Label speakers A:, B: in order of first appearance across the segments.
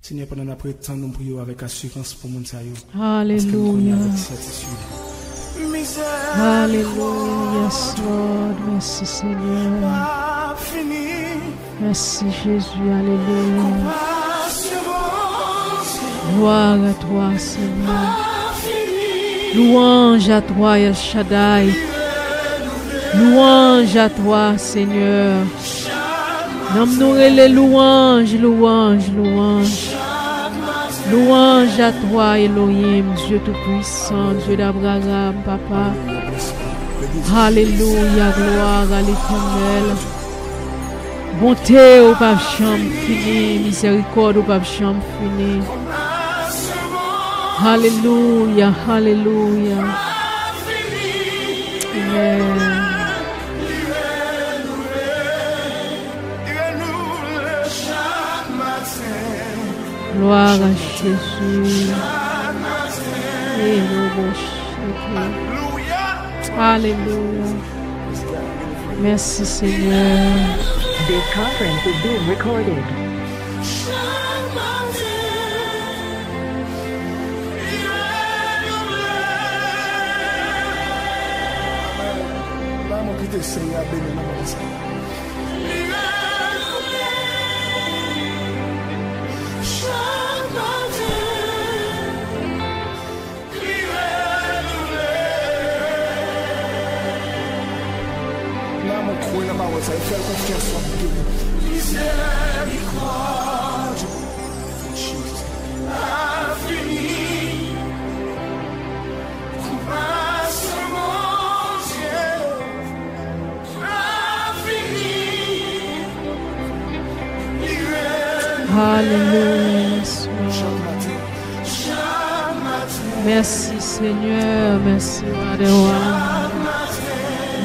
A: Seigneur, pendant notre temps, nous prions avec assurance pour mon salut.
B: Alléluia. Alléluia. Yes, Lord. Merci, Seigneur. Merci, Jésus. Alléluia. Gloire à toi, Seigneur. Louange à toi, El Shaddai. Louange à toi, Seigneur. Nomme-nous les louanges, louanges, louanges. Louange à toi, Elohim, Dieu Tout-Puissant, Dieu d'Abraham, Papa. Alléluia, gloire à l'Éternel. Bonté au pape chambre fini, miséricorde au pape chambre fini. Alléluia, alléluia. Amen. Gloire à Jésus. Alléluia. Merci Seigneur.
C: This conference is being recorded.
B: Alléluia. Merci Seigneur, merci Adonai.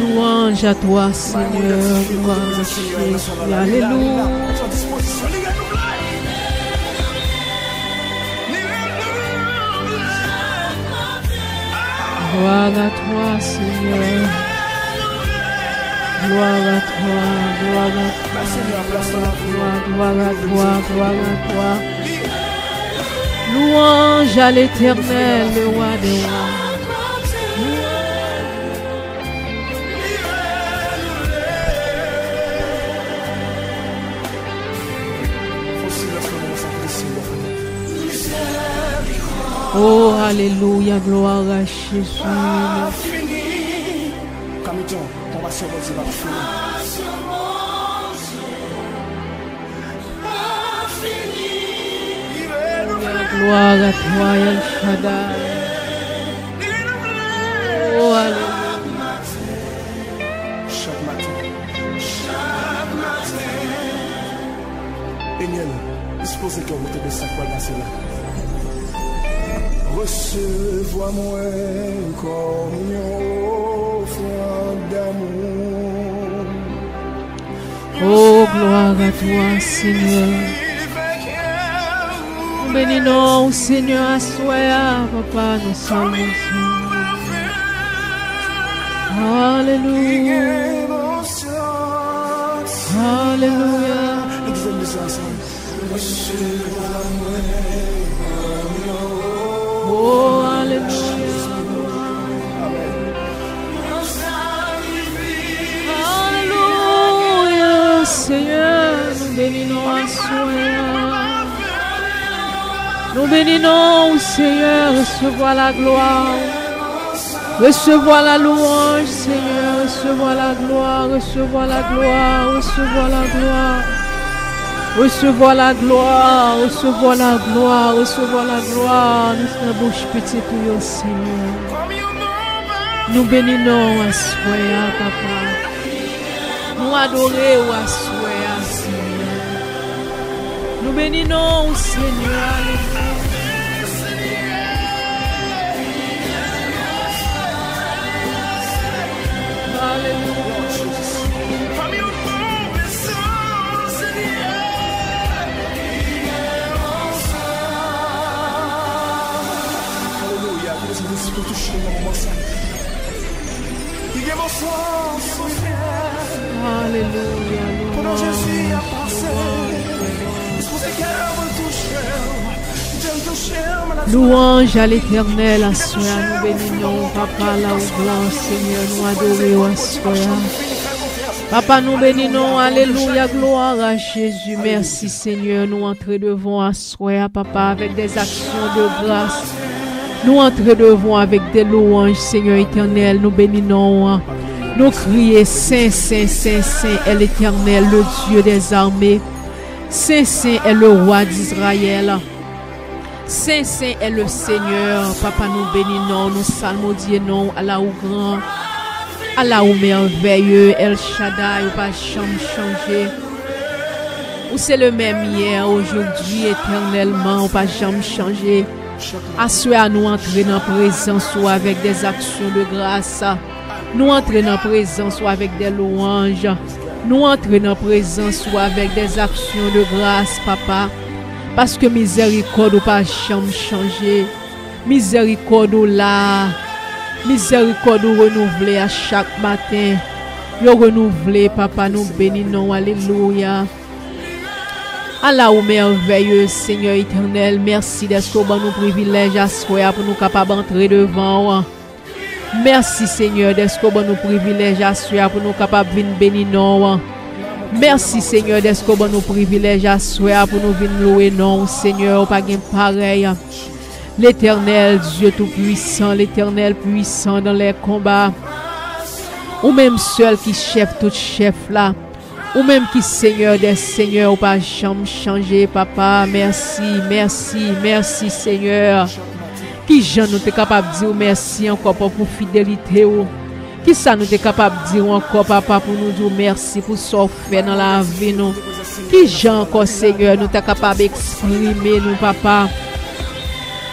B: Louange à toi Seigneur, louange à Jésus. Alléluia. Gloire à toi Seigneur. Gloire à toi, gloire à toi, gloire à toi, gloire à toi. Louange à l'Éternel, le roi des rois. Oh, alléluia, gloire à Jésus. Gloire à toi, El Shaddai. Oh, alléluia.
A: Chaque matin. Daniel, disposez que vous te laissez quoi passer là. Recevoir-moi comme une offrande d'amour.
B: Oh, gloire à toi, Seigneur. Nous bénissons, Seigneur, à soi, Papa, nous sommes Alléluia. Alléluia. Oh, alléluia. Alléluia, Seigneur, nous bénissons à soi. Nous bénissons, Seigneur, recevoir la gloire. Recevoir la louange, Seigneur, recevoir la gloire, recevoir la gloire, recevoir la gloire. Recevoir la gloire, recevoir la gloire, recevoir la gloire. Nous sommes bouche petite pour Seigneur. Nous bénissons à soi, Papa. Nous adorons à soi, Seigneur. Nous bénissons, Seigneur. Alléluia.
A: Pour toucher dans mon sang. Il y a mon sang,
B: Alléluia.
A: Pendant Jésus a passé, disposez qu'elle me touche.
B: Louange à l'Éternel, à soi, nous bénissons, Papa, là où grand Seigneur, nous adorons, à soi. Papa, nous bénissons, alléluia, gloire à Jésus, merci Seigneur, nous entrons devant à soi, Papa, avec des actions de grâce. Nous entrons devant avec des louanges, Seigneur éternel, nous bénissons, nous crions, Saint, Saint, Saint, Saint est l'Éternel, le Dieu des armées. Saint, Saint est le roi d'Israël. Saint, Saint est le Seigneur. Papa, nous bénissons, nous salmodions, Allah ou grand, Allah ou merveilleux, El Shaddai, ou pas jamais changé. Ou c'est le même hier, aujourd'hui, éternellement, ou pas jamais changé. Assois à nous entrer dans la présence ou avec des actions de grâce. Nous entrer dans la présence ou avec des louanges. Nous entrer dans la présence ou avec des actions de grâce, Papa. Parce que miséricorde ou pas jamais changer. Miséricorde ou là. Miséricorde ou renouvelée à chaque matin. Yo renouvelé, Papa, nous bénissons. Alléluia. Allah ou merveilleux, Seigneur éternel, merci d'être au bon nous privilège à soi pour nous capables d'entrer devant. Merci Seigneur d'être au bon nous privilège à soi pour nous capables de venir bénir. Merci Seigneur d'être au bon nous privilège à soi pour nous venir louer non Seigneur, pas gain pareil. L'éternel Dieu tout-puissant, l'éternel puissant dans les combats. Ou même seul qui chef tout chef là. Ou même qui Seigneur des Seigneurs, ou pas jamais changer, Papa. Merci, merci, merci, Seigneur. Qui Jean nous est capable de dire merci encore pour fidélité. Qui ça nous est capable de dire encore, Papa, pour nous dire merci pour ce qu'on fait dans la vie. Nous. Qui Jean encore, Seigneur, nous est capable d'exprimer, nous, Papa.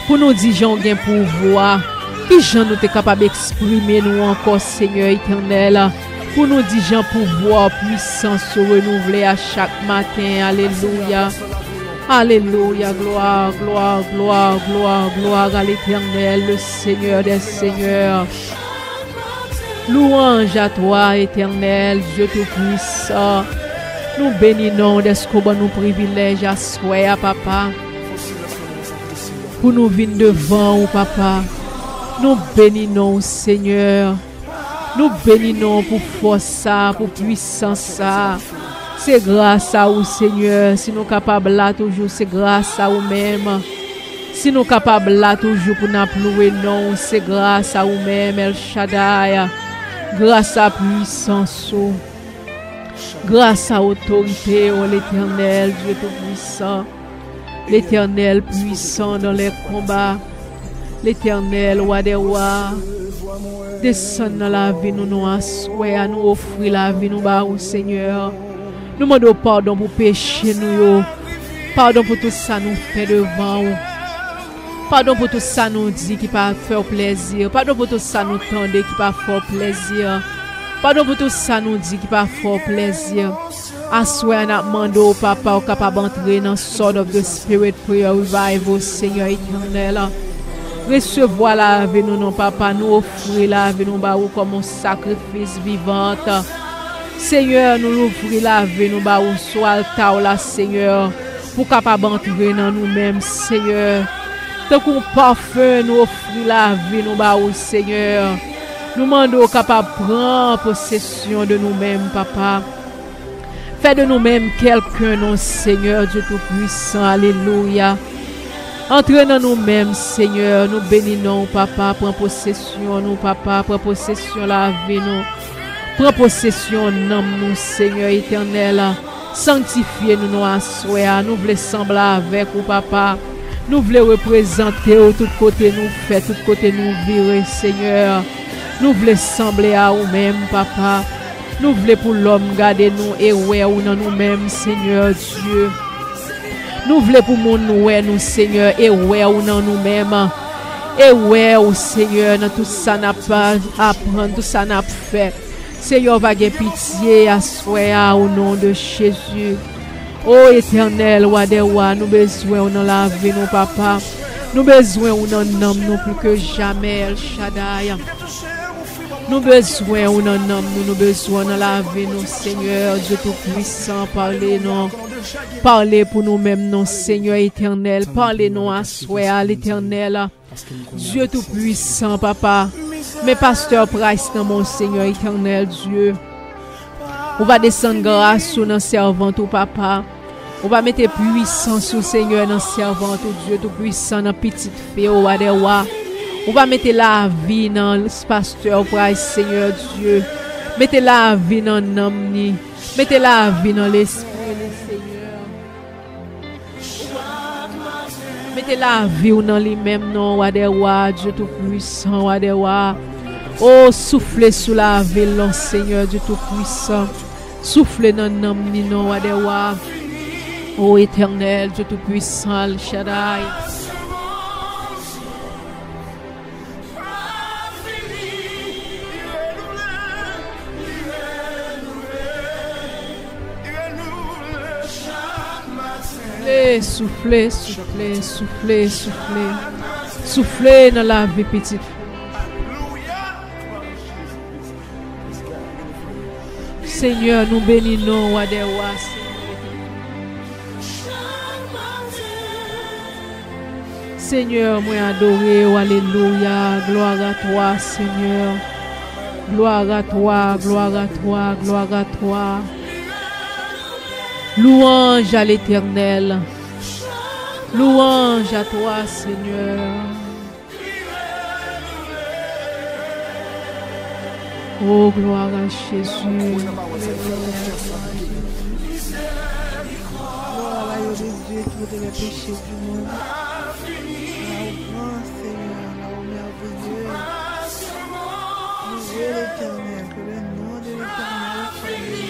B: Pour nous dire, Jean, gain pouvoir. Qui Jean nous est capable d'exprimer, nous encore, Seigneur éternel. Pour nous dire, Jean, pouvoir, puissance se renouveler à chaque matin. Alléluia. Alléluia. Gloire, gloire, gloire, gloire, gloire à l'Éternel, le Seigneur des Seigneurs. Louange à toi, Éternel, Dieu tout-puissant. Nous bénissons de ce qu'on nous privilège à soi, Papa. Pour nous venir devant, Papa. Nous bénissons, Seigneur. Nous bénissons pour force, pour puissance. C'est grâce à vous, Seigneur. Si nous sommes capables là toujours, c'est grâce à vous-même. Si nous sommes capables là toujours pour nous louer, non, c'est grâce à vous-même, El Shaddai. Grâce à puissance, grâce à autorité, oh l'Éternel, Dieu tout-puissant. L'Éternel puissant dans les combats. L'Éternel, roi des rois. Descends dans la vie, nous assoyons, à nous offrir la vie, nous barrons, Seigneur. Nous demandons pardon pour pécher, nous. Pardon pour tout ça, nous fait devant. Pardon pour tout ça, nous dit qui pas faire plaisir. Pardon pour tout ça, nous tendez qui pas faire plaisir. Pardon pour tout ça, nous dit qui pas faire plaisir. Assoyons, nous demandons, Papa, au capable d'entrer dans Sword of the Spirit Prayer Revival, Seigneur éternel. Recevoir la vie, nous, non, Papa, nous offrir la vie, nous, barou comme un sacrifice vivant. Seigneur, nous l'ouvrir la vie, nous, barou sur l'altar, là, Seigneur, pour capable entrer dans nous-mêmes, Seigneur. Tant qu'on parfum, nous offrir la vie, nous, barou, Seigneur. Nous demandons capable de prendre possession de nous-mêmes, Papa. Fais de nous-mêmes quelqu'un, non, Seigneur, Dieu tout-puissant, alléluia. Entrez dans nous-mêmes, Seigneur, nous bénissons, Papa, prends possession, nous, Papa, prends possession la vie, nous. Prends possession, nous, Seigneur éternel. Sanctifiez-nous, nous, à soi, nous voulons sembler avec vous, Papa. Nous voulons représenter de tous côtés, nous faire, de tous côtés, nous virer, Seigneur. Nous voulons sembler à vous-même, Papa. Nous voulons pour l'homme garder nous et ouais, ou dans nous-mêmes, Seigneur Dieu. Nous voulons pour nous, Seigneur, et ouais, ou dans nous-mêmes. Et ouais, au Seigneur, dans tout ça n'a pas à apprendre, tout ça n'a pas fait. Seigneur, va gagner pitié à soi au nom de Jésus. Oh éternel, roi des rois, nous besoin dans la vie, nous, Papa. Nous besoin dans nous, nous plus que jamais, El Shaddai. Nous besoin dans nous, nous besoin dans la vie, nous, Seigneur, Dieu tout-puissant, parlez-nous. Parlez pour nous-mêmes, non, Seigneur éternel. Parlez-nous à soi, à l'Éternel. Dieu Tout-Puissant, Papa. Mes pasteurs Price, dans mon Seigneur éternel, Dieu. On va descendre grâce sur nos servantes, Papa. On va mettre puissance sur Seigneur dans servante, Dieu Tout-Puissant, dans petite fille, au Wadewa. On va mettre la vie dans le pasteur Price, Seigneur Dieu. Mettez la vie dans l'âme. Mettez la vie dans l'esprit, Seigneur. Mettez la vie dans lui-même, non, Wadewa, Dieu Tout-Puissant, Wadewa. Oh, soufflez sous la ville, non, Seigneur Dieu Tout-Puissant. Soufflez dans l'âme, non, Wadewa. Oh, éternel, Dieu Tout-Puissant, El Shaddai. Soufflez, soufflez, soufflez, soufflez. Soufflez dans la vie petite. Seigneur, nous bénissons Wadewa. Seigneur, moi adoré, alléluia, gloire à toi, Seigneur. Gloire à toi, gloire à toi, gloire à toi. Louange à l'Éternel. Louange à toi, Seigneur. Oh, gloire à Jésus.
A: Gloire à l'agneau de Dieu qui ôte les péchés du monde. Là au grand Seigneur, là au merveilleux. Louez l'Éternel, que le nom de l'Éternel soit béni.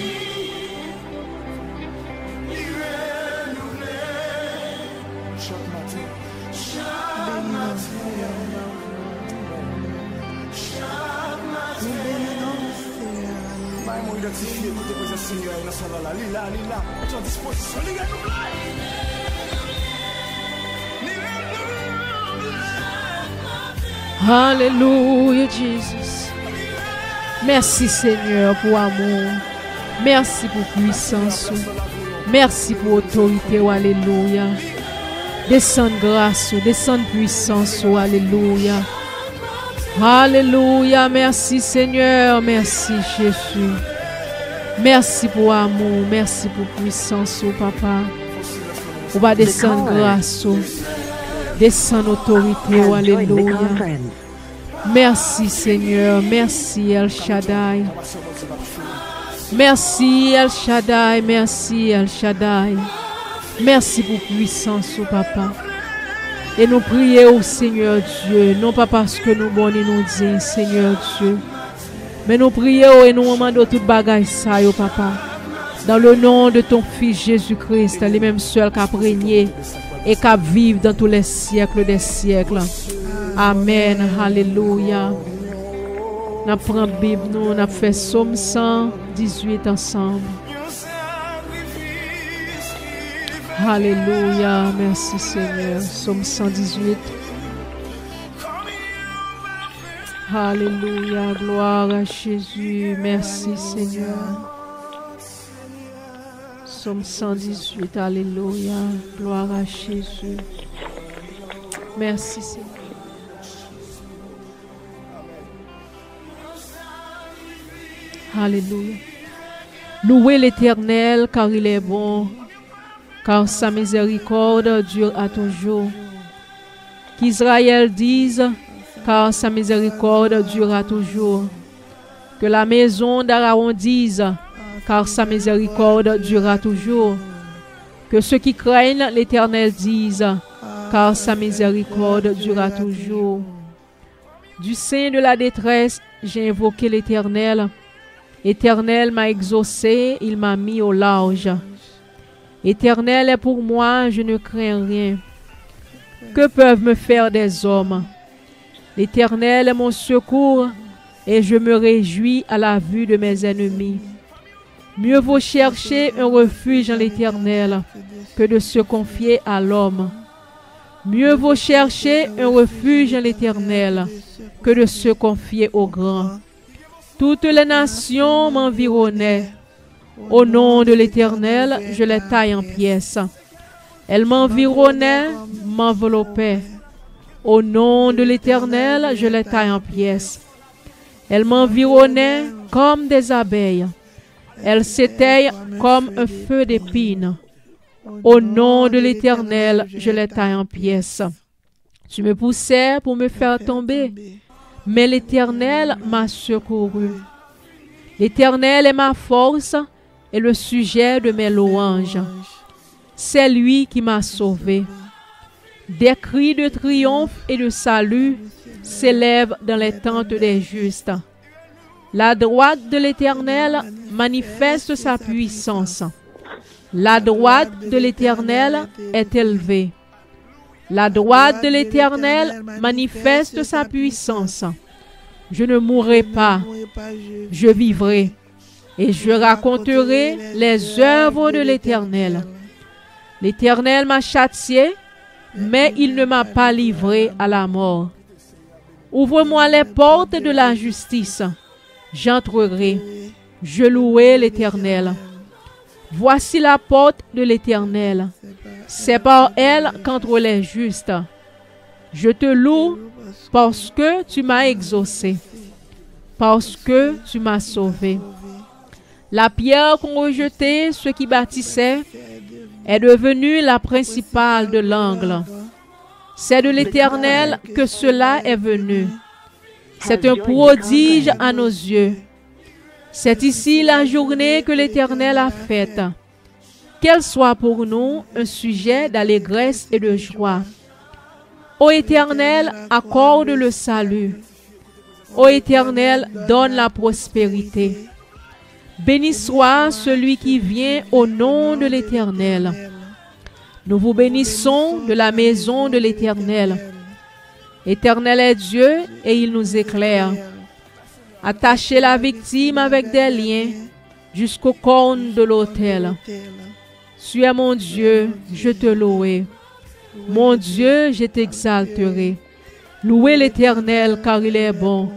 D: Identifié pour te poser Seigneur, nous sommes là, lila, à ton disposition,
B: Alléluia, Jésus. Merci Seigneur pour amour. Merci pour puissance. Merci pour autorité. Alléluia. Descends grâce, descends puissance. Alléluia. Alléluia. Merci Seigneur. Merci Jésus. Merci pour amour. Merci pour puissance, Papa. On va descendre grâce. Descendre autorité. Alléluia. Merci Seigneur. Merci El Shaddai. Merci El Shaddai. Merci El Shaddai. Merci pour puissance, Papa. Et nous prions au Seigneur Dieu. Non pas parce que nous bons et nous disons Seigneur Dieu. Mais nous prions et nous demandons toute bagaille ça, Papa. Dans le nom de ton Fils Jésus-Christ, les mêmes seuls qui a régné et qui vivent dans tous les siècles des siècles. Amen. Alléluia. Nous prenons la Bible, nous avons fait Psaume 118 ensemble. Alléluia. Merci Seigneur. Psaume 118. Alléluia, gloire à Jésus. Merci Seigneur. Psaume 118, alléluia, gloire à Jésus. Merci Seigneur. Alléluia. Louez l'Éternel car il est bon, car sa miséricorde dure à toujours. Qu'Israël dise, car sa miséricorde durera toujours. Que la maison d'Aaron dise, car sa miséricorde durera toujours. Que ceux qui craignent l'Éternel disent, car sa miséricorde durera toujours. Du sein de la détresse, j'ai invoqué l'Éternel. L'Éternel m'a exaucé, il m'a mis au large. L'Éternel est pour moi, je ne crains rien. Que peuvent me faire des hommes? L'Éternel est mon secours et je me réjouis à la vue de mes ennemis. Mieux vaut chercher un refuge en l'Éternel que de se confier à l'homme. Mieux vaut chercher un refuge en l'Éternel que de se confier au grand. Toutes les nations m'environnaient. Au nom de l'Éternel, je les taille en pièces. Elles m'environnaient, m'enveloppaient. Au nom de l'Éternel, je les taille en pièces. Elles m'environnaient comme des abeilles. Elles s'éteignent comme un feu d'épines. Au nom de l'Éternel, je les taille en pièces. Tu me poussais pour me faire tomber, mais l'Éternel m'a secouru. L'Éternel est ma force et le sujet de mes louanges. C'est lui qui m'a sauvé. Des cris de triomphe et de salut s'élèvent dans les tentes des justes. La droite de l'Éternel manifeste sa puissance. La droite de l'Éternel est élevée. La droite de l'Éternel manifeste sa puissance. Je ne mourrai pas, je vivrai, et je raconterai les œuvres de l'Éternel. L'Éternel m'a châtié, mais il ne m'a pas livré à la mort. Ouvre-moi les portes de la justice. J'entrerai, je louerai l'Éternel. Voici la porte de l'Éternel. C'est par elle qu'entrent les justes. Je te loue parce que tu m'as exaucé, parce que tu m'as sauvé. La pierre qu'ont rejetée ceux qui bâtissaient est devenue la principale de l'angle. C'est de l'Éternel que cela est venu. C'est un prodige à nos yeux. C'est ici la journée que l'Éternel a faite. Qu'elle soit pour nous un sujet d'allégresse et de joie. Ô Éternel, accorde le salut. Ô Éternel, donne la prospérité. Béni soit celui qui vient au nom de l'Éternel. Nous vous bénissons de la maison de l'Éternel. L'Éternel est Dieu et il nous éclaire. Attachez la victime avec des liens jusqu'aux cornes de l'autel. Tu es mon Dieu, je te louerai. Mon Dieu, je t'exalterai. Louez l'Éternel car il est bon,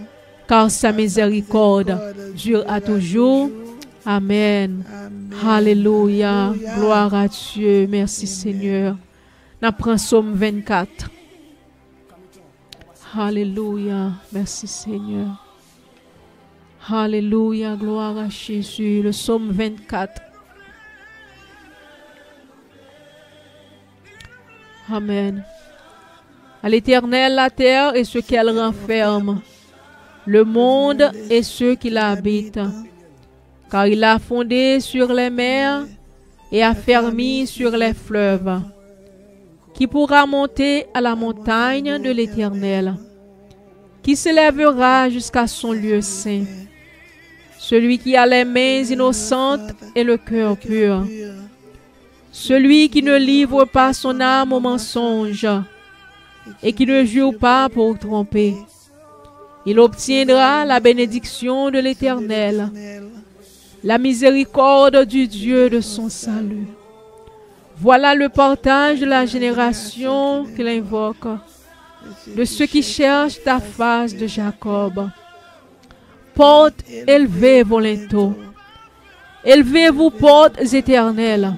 B: car sa miséricorde dure à toujours. Amen. Alléluia. Gloire à Dieu. Merci Seigneur. Nous prenons Psaume 24. Alléluia. Merci Seigneur. Alléluia. Gloire à Jésus. Le Psaume 24. Amen. À l'Éternel la terre et ce qu'elle renferme, le monde et ceux qui l'habitent. Car il a fondé sur les mers et a fermi sur les fleuves. Qui pourra monter à la montagne de l'Éternel? Qui s'élèvera jusqu'à son lieu saint? Celui qui a les mains innocentes et le cœur pur. Celui qui ne livre pas son âme au mensonge et qui ne jure pas pour tromper. Il obtiendra la bénédiction de l'Éternel, la miséricorde du Dieu de son salut. Voilà le partage de la génération qu'il invoque, de ceux qui cherchent ta face de Jacob. Portes élevées vos linteaux. Élevez-vous, portes éternelles.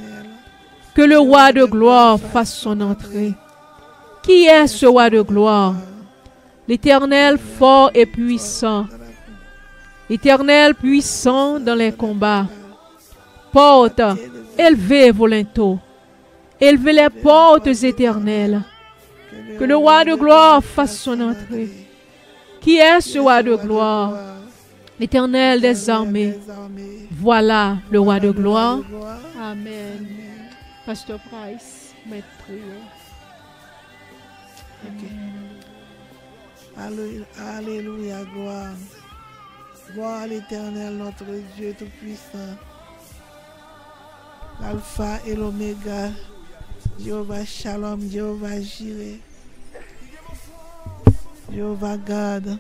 B: Que le roi de gloire fasse son entrée. Qui est ce roi de gloire? L'Éternel fort et puissant. L'Éternel puissant dans les combats. Portes, élevez vos linteaux. Élevez les portes éternelles. Que le roi de gloire fasse son entrée. Qui est ce roi de gloire? L'Éternel des armées. Voilà le roi de gloire. Amen. Pasteur Price, maître prière.
A: Alléluia, gloire. Gloire à l'Éternel, notre Dieu Tout-Puissant. L'Alpha et l'Oméga. Jéhovah Shalom, Jéhovah Jireh. Jéhovah God.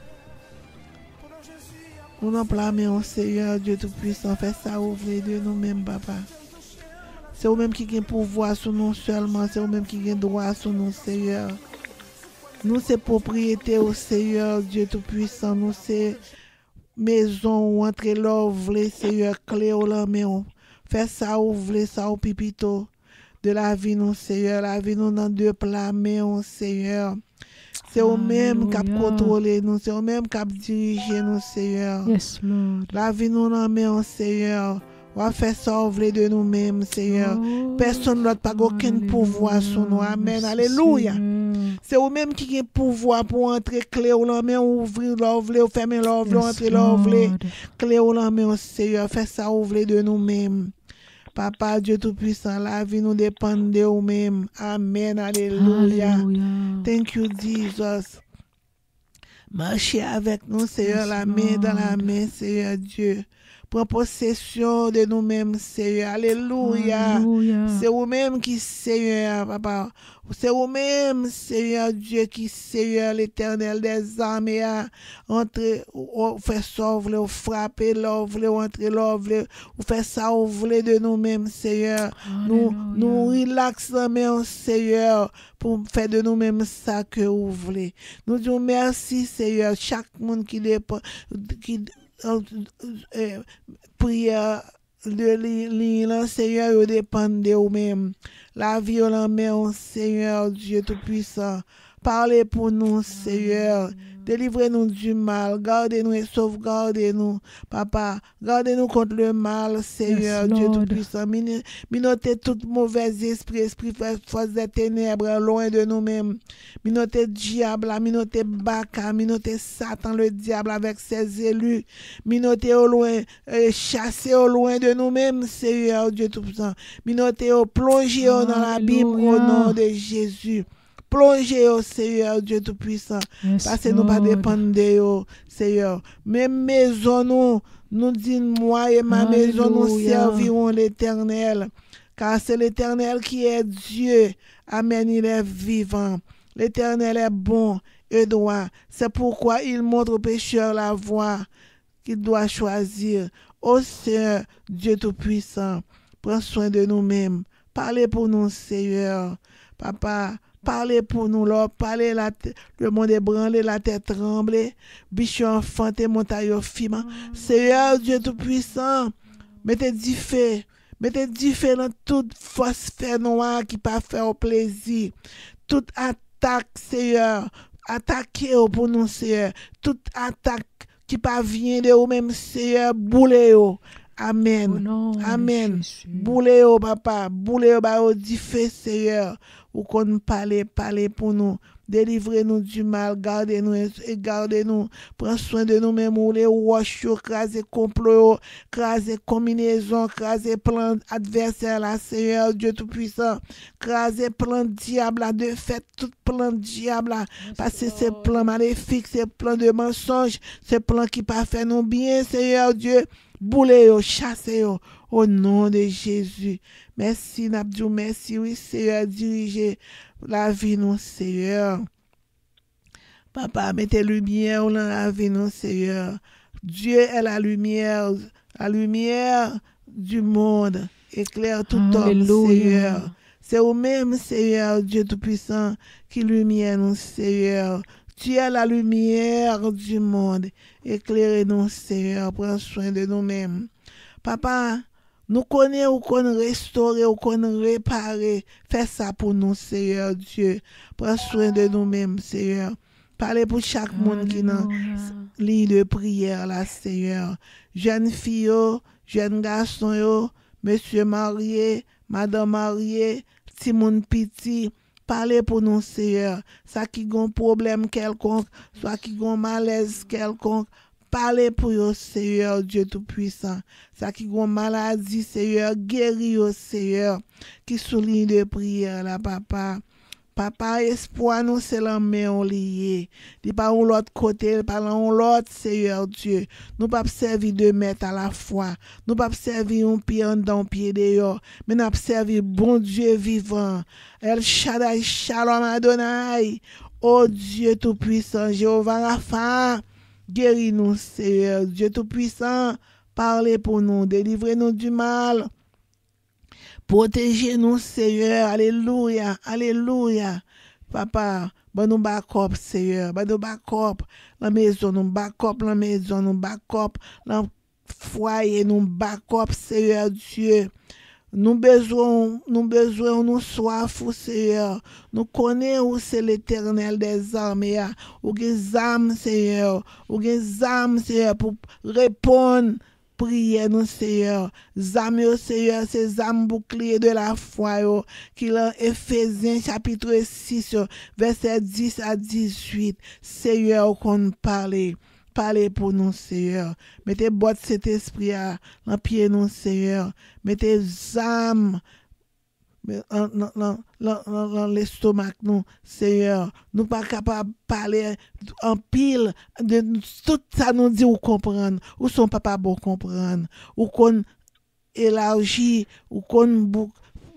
A: Nous en blâmons, Seigneur Dieu Tout-Puissant. Fais ça ouvrir de nous-mêmes, papa. C'est vous-même qui avez pouvoir sur nous seulement. C'est vous-même qui avez droit sur nous, Seigneur. Nous, c'est propriété au Seigneur Dieu Tout-Puissant. Nous, c'est maison où entre l'œuvre, Seigneur, clé au la main. Fais ça ou voulez, ça ou pipito. De la vie, nous, Seigneur. La vie, nous, dans deux plats, mais, Seigneur. C'est eux-mêmes qui contrôlent nous, c'est eux-mêmes qui dirigent nous, Seigneur.
B: Yes, Lord.
A: La vie, nous, dans main, Seigneur. On va faire ça au volet de nous-mêmes, Seigneur. Personne n'a pas aucun pouvoir sur nous. Amen. Alléluia. C'est eux-mêmes qui ont pouvoir pour entrer clé ou la main, ouvrir leur volet, ou fermer leur volet, entrer leur volet. Clé ou la main, Seigneur. Fais ça au volet de nous-mêmes. Papa, Dieu Tout-Puissant, la vie nous dépend de nous-mêmes. Amen. Alléluia. Thank you, Jesus. Marchez avec nous, Seigneur, la main dans la main, Seigneur Dieu. Prends possession de nous-mêmes, Seigneur. Alléluia. C'est vous-même qui, Seigneur, papa. C'est vous-même, Seigneur Dieu, qui, Seigneur, l'éternel des armées, entrer, fait ça, vous frapper, vous entrer, vous faites ça, vous voulez de nous-mêmes, Seigneur. Nous relaxons, mais Seigneur, pour faire de nous-mêmes ça que vous voulez. Nous disons merci, Seigneur, chaque monde qui dépend, prière de l'île, Seigneur, dépend de vous-même. La vie au main, Seigneur, Dieu Tout-Puissant. Parlez pour nous, Seigneur. Délivrez-nous du mal. Gardez-nous et sauvegardez-nous, Papa. Gardez-nous contre le mal, Seigneur, Dieu Tout-Puissant. Minotez tout mauvais esprit, force des ténèbres, loin de nous-mêmes. Minotez diable, minotez Baka, minotez Satan, le diable avec ses élus. Minotez au loin, chassez au loin de nous-mêmes, Seigneur, Dieu Tout-Puissant. Minotez au plongez dans l'abîme au nom de Jésus. Plongez au Seigneur Dieu Tout-Puissant. Parce que nous ne pas dépendre de vous, Seigneur. Même maison, nous disons, moi et ma maison, nous servirons l'Éternel. Car c'est l'Éternel qui est Dieu. Amen, il est vivant. L'Éternel est bon et droit. C'est pourquoi il montre aux pécheurs la voie qu'il doit choisir. Ô Seigneur Dieu Tout-Puissant, prends soin de nous-mêmes. Parlez pour nous, Seigneur. Papa, parlez pour nous, Lord. Parlez, le monde ébranlé, la tête tremblée. Bichon enfanté, montagne fima. Seigneur Dieu Tout-Puissant, mettez du feu. Mettez du feu dans toute force fait noire qui pas fait au plaisir. Toute attaque, Seigneur. Attaquez pour nous, Seigneur. Toute attaque qui pas vient de vous-même, Seigneur. Boulez-vous. Amen. Amen. Boulez-vous, papa. Boulez-vous, bah, du feu, Seigneur. Ou qu'on parle pour nous. Délivrez-nous du mal, gardez-nous et gardez-nous. Prends soin de nous-mêmes, ou les roches, craser complot, craser combinaison, craser plan adversaire, la Seigneur Dieu Tout-Puissant. Craser plan diable, de fait, tout plan diable, parce que c'est plan maléfique, c'est plan de mensonge, c'est plan qui pas fait nous bien, Seigneur Dieu. Boulez-vous, chassez-vous, au nom de Jésus. Merci, Nabdou, merci, oui, Seigneur, dirigez la vie, nous, Seigneur. Papa, mettez lumière dans la vie, nous, Seigneur. Dieu est la lumière du monde. Éclaire tout homme, Seigneur. C'est vous-même, Seigneur, Dieu Tout-Puissant, qui lumière, nous, Seigneur. Tu es la lumière du monde. Éclairez-nous, Seigneur. Prends soin de nous-mêmes. Papa, nous connaissons, qu'on restaurer, qu'on réparer. Fais ça pour nous, Seigneur Dieu. Prends soin de nous-mêmes, Seigneur. Parlez pour chaque monde qui dans lit de prière, là, Seigneur. Jeunes filles, jeunes garçons, monsieur marié, madame mariée, petit monde petit. Parlez pour nous, Seigneur. Ça qui a un problème quelconque, soit qui a un malaise quelconque. Parlez pour vous, Seigneur Dieu Tout-Puissant. Ça qui a une maladie, Seigneur, guéris, Seigneur. Qui souligne de prière, là, papa. Papa, espoir, nous, c'est la main liée. Dis pas on l'autre côté, pas on l'autre, Seigneur Dieu. Nous pas servir de maître à la fois. Nous pas servir un pied en dedans, pied dehors. Mais nous servir bon Dieu vivant. El Shaddai, Shalom Adonai. Oh Dieu Tout-Puissant, Jéhovah Rapha. Guéris-nous, Seigneur, Dieu Tout-Puissant. Parlez pour nous, délivrez-nous du mal. Protégez-nous, Seigneur. Alléluia, alléluia. Papa, bon nous backup, Seigneur. Bon nous backup la maison, nous backup la maison, nous backup la foyer, nous backup, Seigneur Dieu. Nous besoin, nous soif, Seigneur. Nous connaissons où c'est l'Éternel des armées. Ou des âmes, Seigneur. Ou des âmes, Seigneur, pour répondre. Priez nous, Seigneur. Zame, Seigneur, ces âmes boucliers de la foi, qui est en Éphésiens chapitre 6, verset 10 à 18. Seigneur, qu'on parle. Parlez pour nous, Seigneur. Mettez boîte cet esprit dans pied nous, Seigneur. Mettez âmes dans l'estomac nous, Seigneur. Nous pas capables de parler en pile de tout ça nous dit ou comprendre. Ou sont pas bon comprendre. Ou qu'on élargit, ou qu'on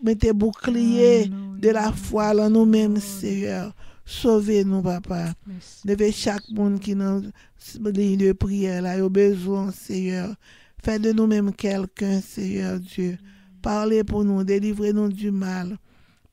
A: mettez bouclier de la foi là nous-mêmes, Seigneur. Sauvez-nous, papa. Levez chaque monde qui dans ligne de prière là, a besoin, Seigneur. Faites de nous-mêmes quelqu'un, Seigneur Dieu. Parlez pour nous, délivrez-nous du mal.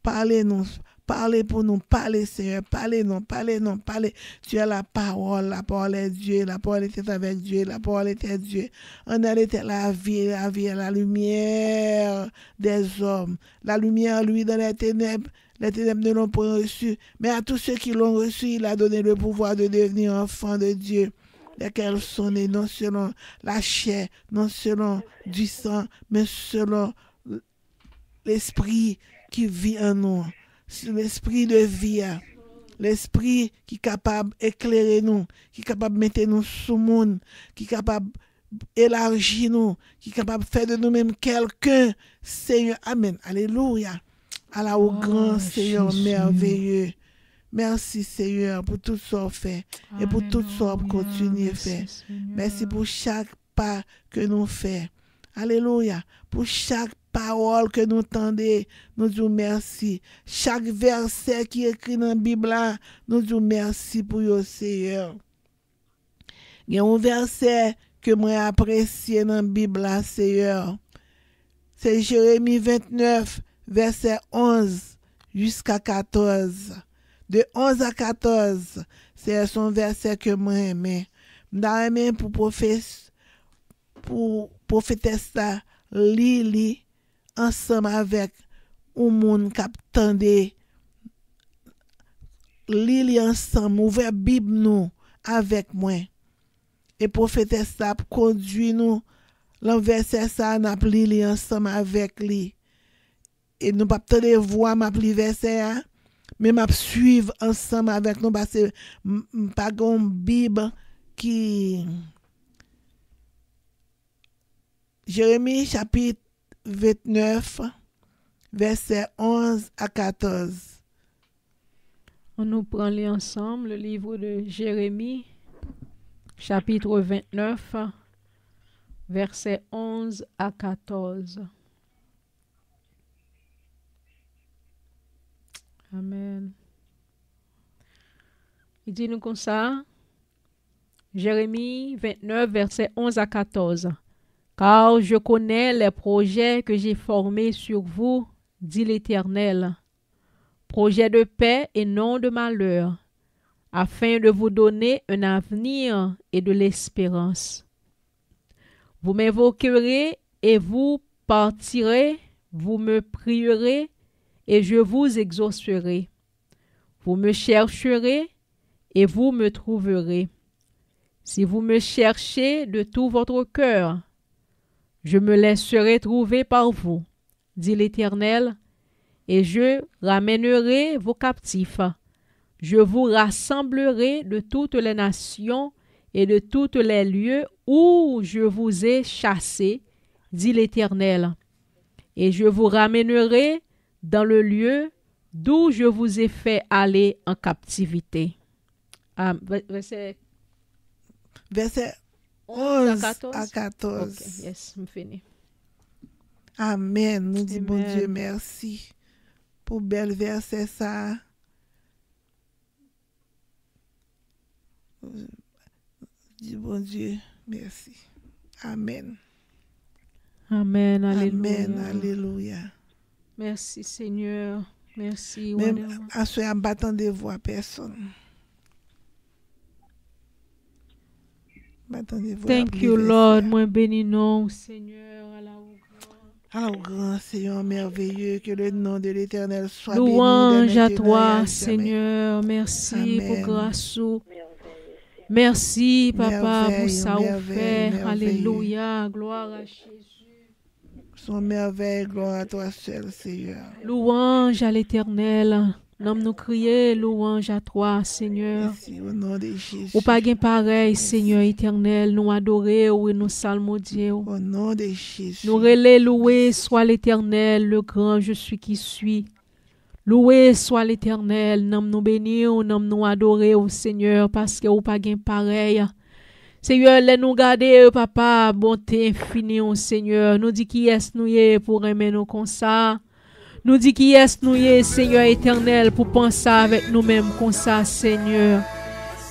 A: Parlez-nous, parlez pour nous, parlez, Seigneur. Parlez-nous, parlez-nous, parlez. Tu as la parole est Dieu, la parole était avec Dieu, la parole était Dieu. En elle était la vie est la lumière des hommes. La lumière, lui, dans les ténèbres ne l'ont pas reçu, mais à tous ceux qui l'ont reçu, il a donné le pouvoir de devenir enfants de Dieu, lesquels sont nés non selon la chair, non selon du sang, mais selon l'esprit qui vit en nous, l'esprit de vie, l'esprit qui est capable d'éclairer nous, qui est capable de mettre nous sous le monde, qui est capable d'élargir nous, qui est capable de faire de nous-mêmes quelqu'un. Seigneur, amen, alléluia. Allah au grand Seigneur merveilleux. Merci Seigneur pour tout ce qu'on fait et pour tout ce qu'on continue à faire. Merci pour chaque pas que nous faisons. Alléluia. Pour chaque parole que nous tendons, nous disons merci. Chaque verset qui est écrit dans la Bible, nous disons merci pour le Seigneur. Il y a un verset que moi apprécié dans la Bible, Seigneur. C'est Jérémie 29. Verset 11 jusqu'à 14. De 11 à 14, c'est son verset que moi aimé. M'aimé pour prophéter ça, li ensemble avec un monde qui attendait. Li ensemble, ouvert Bible nous avec moi. Et prophéter ça pour conduire nous. L'enverset ça, n'a li ensemble avec lui. Et nous pas de voir ma verset, mais m'a suivre ensemble avec nous parce que pas une Bible qui Jérémie chapitre 29 verset 11 à 14.
B: On nous prend les ensemble le livre de Jérémie chapitre 29 verset 11 à 14. Amen. Il dit nous comme ça, Jérémie 29, verset 11 à 14. Car je connais les projets que j'ai formés sur vous, dit l'Éternel, projets de paix et non de malheur, afin de vous donner un avenir et de l'espérance. Vous m'invoquerez et vous partirez, vous me prierez, et je vous exaucerai. Vous me chercherez et vous me trouverez. Si vous me cherchez de tout votre cœur, je me laisserai trouver par vous, dit l'Éternel, et je ramènerai vos captifs. Je vous rassemblerai de toutes les nations et de tous les lieux où je vous ai chassés, dit l'Éternel, et je vous ramènerai dans le lieu d'où je vous ai fait aller en captivité. Verset
A: 11 à 14.
B: Okay, yes, je finis.
A: Amen. Nous disons, bon Dieu, merci pour bel verset ça. Dis bon Dieu, merci. Amen.
B: Amen, alléluia.
A: Amen, alléluia.
B: Merci Seigneur, merci.
A: Même à ce moment, de voix personne.
B: Thank you, Lord. Moi béni non, Seigneur.
A: Alors, grand Seigneur merveilleux, que le nom de l'Éternel soit
B: louange
A: béni.
B: à toi, Seigneur. Merci pour grâce. Merci, Papa, pour ça vous fait. Alléluia. Gloire à Jésus.
A: Son merveille, gloire à toi seul, Seigneur.
B: Louange à l'Éternel. Nous nous crier louange à toi, Seigneur.
A: Merci au nom de Jésus.
B: Ou pas gain pareil, Seigneur éternel, nous adorer ou nous salmodier.
A: Au nom de Jésus.
B: Nous relais loué soit l'Éternel, le grand je suis qui suis. Loué soit l'Éternel, nous bénir, nous adorer au Seigneur parce que ou pas gain pareil. Seigneur, laisse nous garder, papa, bonté infinie au Seigneur. Nous dit qui est nous y pour aimer nous comme ça. Nous dit qui est nous y, Seigneur éternel, pour penser avec nous-mêmes comme ça, Seigneur.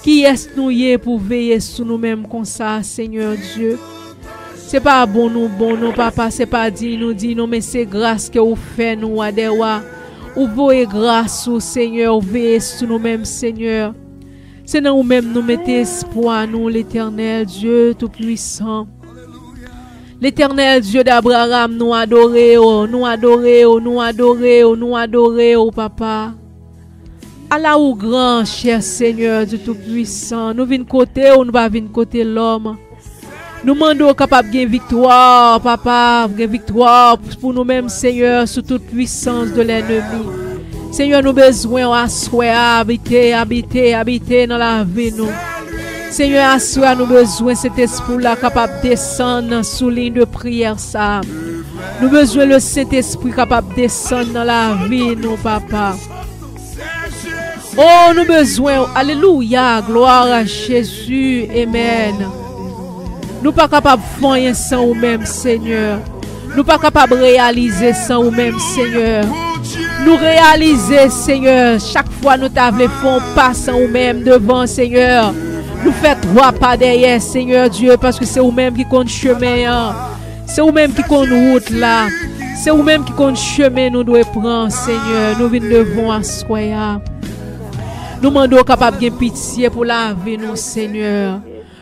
B: Qui est nous y pour veiller sur nous-mêmes comme ça, Seigneur Dieu. C'est pas bon nous, papa, c'est pas dit nous, mais c'est grâce que vous faites nous, adewa. Ou voyez grâce au Seigneur, veiller sur nous-mêmes, Seigneur. C'est dans nous-mêmes nous mettons espoir, nous, l'éternel Dieu Tout-Puissant. L'Éternel Dieu d'Abraham, nous adorer, nous adorer, nous adorer, nous adorer, papa. Allah ou grand, cher Seigneur du Tout-Puissant, nous venons côté ou nous pas venir côté l'homme. Nous demandons capable de victoire, papa, de victoire pour nous-mêmes, Seigneur, sous toute puissance de l'ennemi. Seigneur, nous besoin d'asseoir, habiter dans la vie, nous. Seigneur, assure nous besoin cet esprit-là capable de descendre sous ligne de prière ça. Nous besoin le Saint-Esprit capable de descendre dans la vie, nous, papa. Oh, nous besoin, alléluia, gloire à Jésus, amen. Nous pas capables de faire sans nous-mêmes, Seigneur. Nous pas capables de réaliser sans nous-mêmes, Seigneur. Nous réaliser, Seigneur, chaque fois nous t'avons fait pas sans nous-mêmes devant, Seigneur. Nous faisons 3 pas derrière, Seigneur Dieu, parce que c'est vous-même qui compte chemin. C'est vous-même qui compte route là. C'est vous-même qui compte chemin nous devons prendre, Seigneur. Nous venons devant à soi. Nous demandons capable de pitié pour la vie, nous, Seigneur.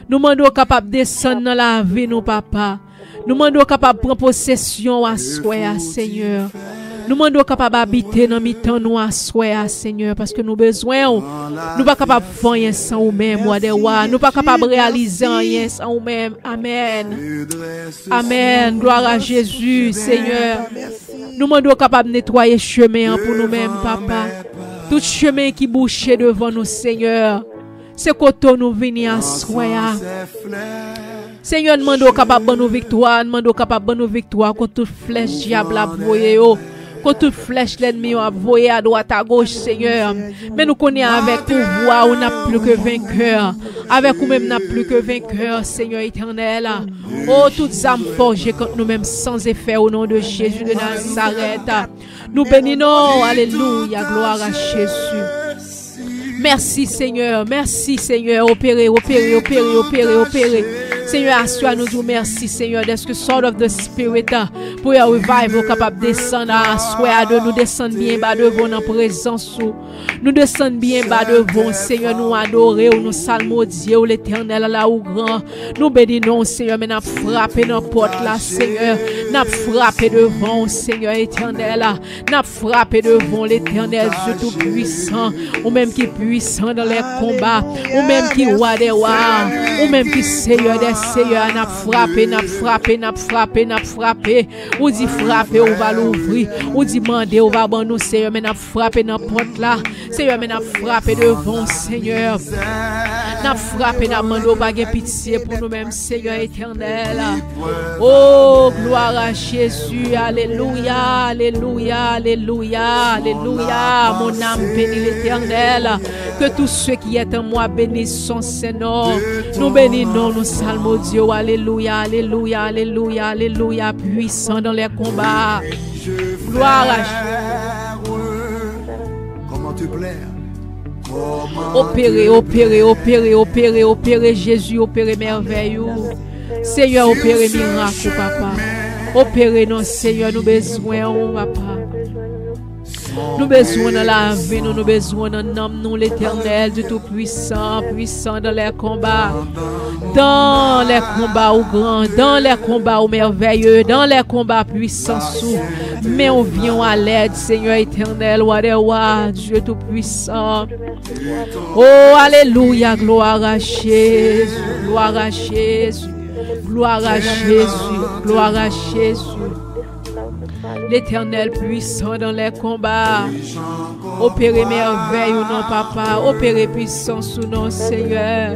B: Nous demandons capable de descendre dans la vie, nous, papa. Nous demandons capable de prendre possession à soi, Seigneur. Nous demandons capable d'habiter dans mi-temps nous à soi, Seigneur, parce que nous besoin, nous pas capable de faire rien sans nous-mêmes, nous pas capable de réaliser rien sans nous-mêmes. Amen. Amen. Gloire à Jésus, Seigneur. Nous demandons capable de nettoyer chemin pour nous-mêmes, papa. Tout chemin qui bouche devant nous, Seigneur. C'est quand nous venons à soi. Seigneur, nous demandons capable de nous victoire, nous demandons capable de nous victoire contre toute flèche diable à voyer. Quand toute flèche l'ennemi a voyé à droite à gauche, Seigneur. Mais nous connaissons avec pouvoir, on n'a plus que vainqueur. Avec nous-mêmes, n'a plus que vainqueur, Seigneur éternel. Oh, toutes âmes forgées contre nous-mêmes sans effet au nom de Jésus de Nazareth. Nous bénissons, alléluia, gloire à Jésus. Merci, Seigneur, opérez. Seigneur, assure-nous du merci, Seigneur, d'être que sort of the Spirit pour un revival capable de descendre à soi, de nous descendre bien bas devant dans présence. Nous descendre bien bas devant, Seigneur, nous adorer, nous salmodier, l'Éternel là ou grand. Nous bénissons, Seigneur, mais nous frapper dans la porte là, Seigneur. Nous frapper devant, Seigneur éternel. Nous frapper devant l'Éternel Dieu tout-puissant. Ou même qui est puissant dans les combats. Ou même qui est roi des rois. Ou même qui est Seigneur des seigneurs. Nous frapper. Ou dit frapper, on va l'ouvrir. Ou dit demander, on va ban nous, Seigneur. Mais nous frapper dans la porte là. Seigneur, mais nous frapper devant, Seigneur. Nous frapper, nous demandons pas de pitié pour nous-mêmes, Seigneur éternel. Oh, gloire à Jésus. Alléluia, alléluia, alléluia, alléluia. Mon âme bénit l'Éternel. Que tous ceux qui sont en moi bénissent son Seigneur. Nous bénissons, nous salmodions. Alléluia, alléluia, alléluia, alléluia. Puissant dans les combats. Gloire à Jésus.
D: Comment te plaire?
B: Opérez Jésus, opérez merveille. Seigneur, opérez miracle, papa. Opérez non, Seigneur, nous besoin, papa. Nous besoin de la vie, nous besoin d'un homme, nous l'éternel, du tout-puissant, puissant dans les combats. Dans les combats au grand, dans les combats au merveilleux, dans les combats puissants sous. Mais on vient à l'aide, Seigneur éternel, Wadewa, Dieu tout-puissant. Oh, alléluia, gloire à Jésus, gloire à Jésus, gloire à Jésus, gloire à Jésus. L'Éternel puissant dans les combats. Opérer merveille ou non, papa. Opérer puissance ou non, Seigneur.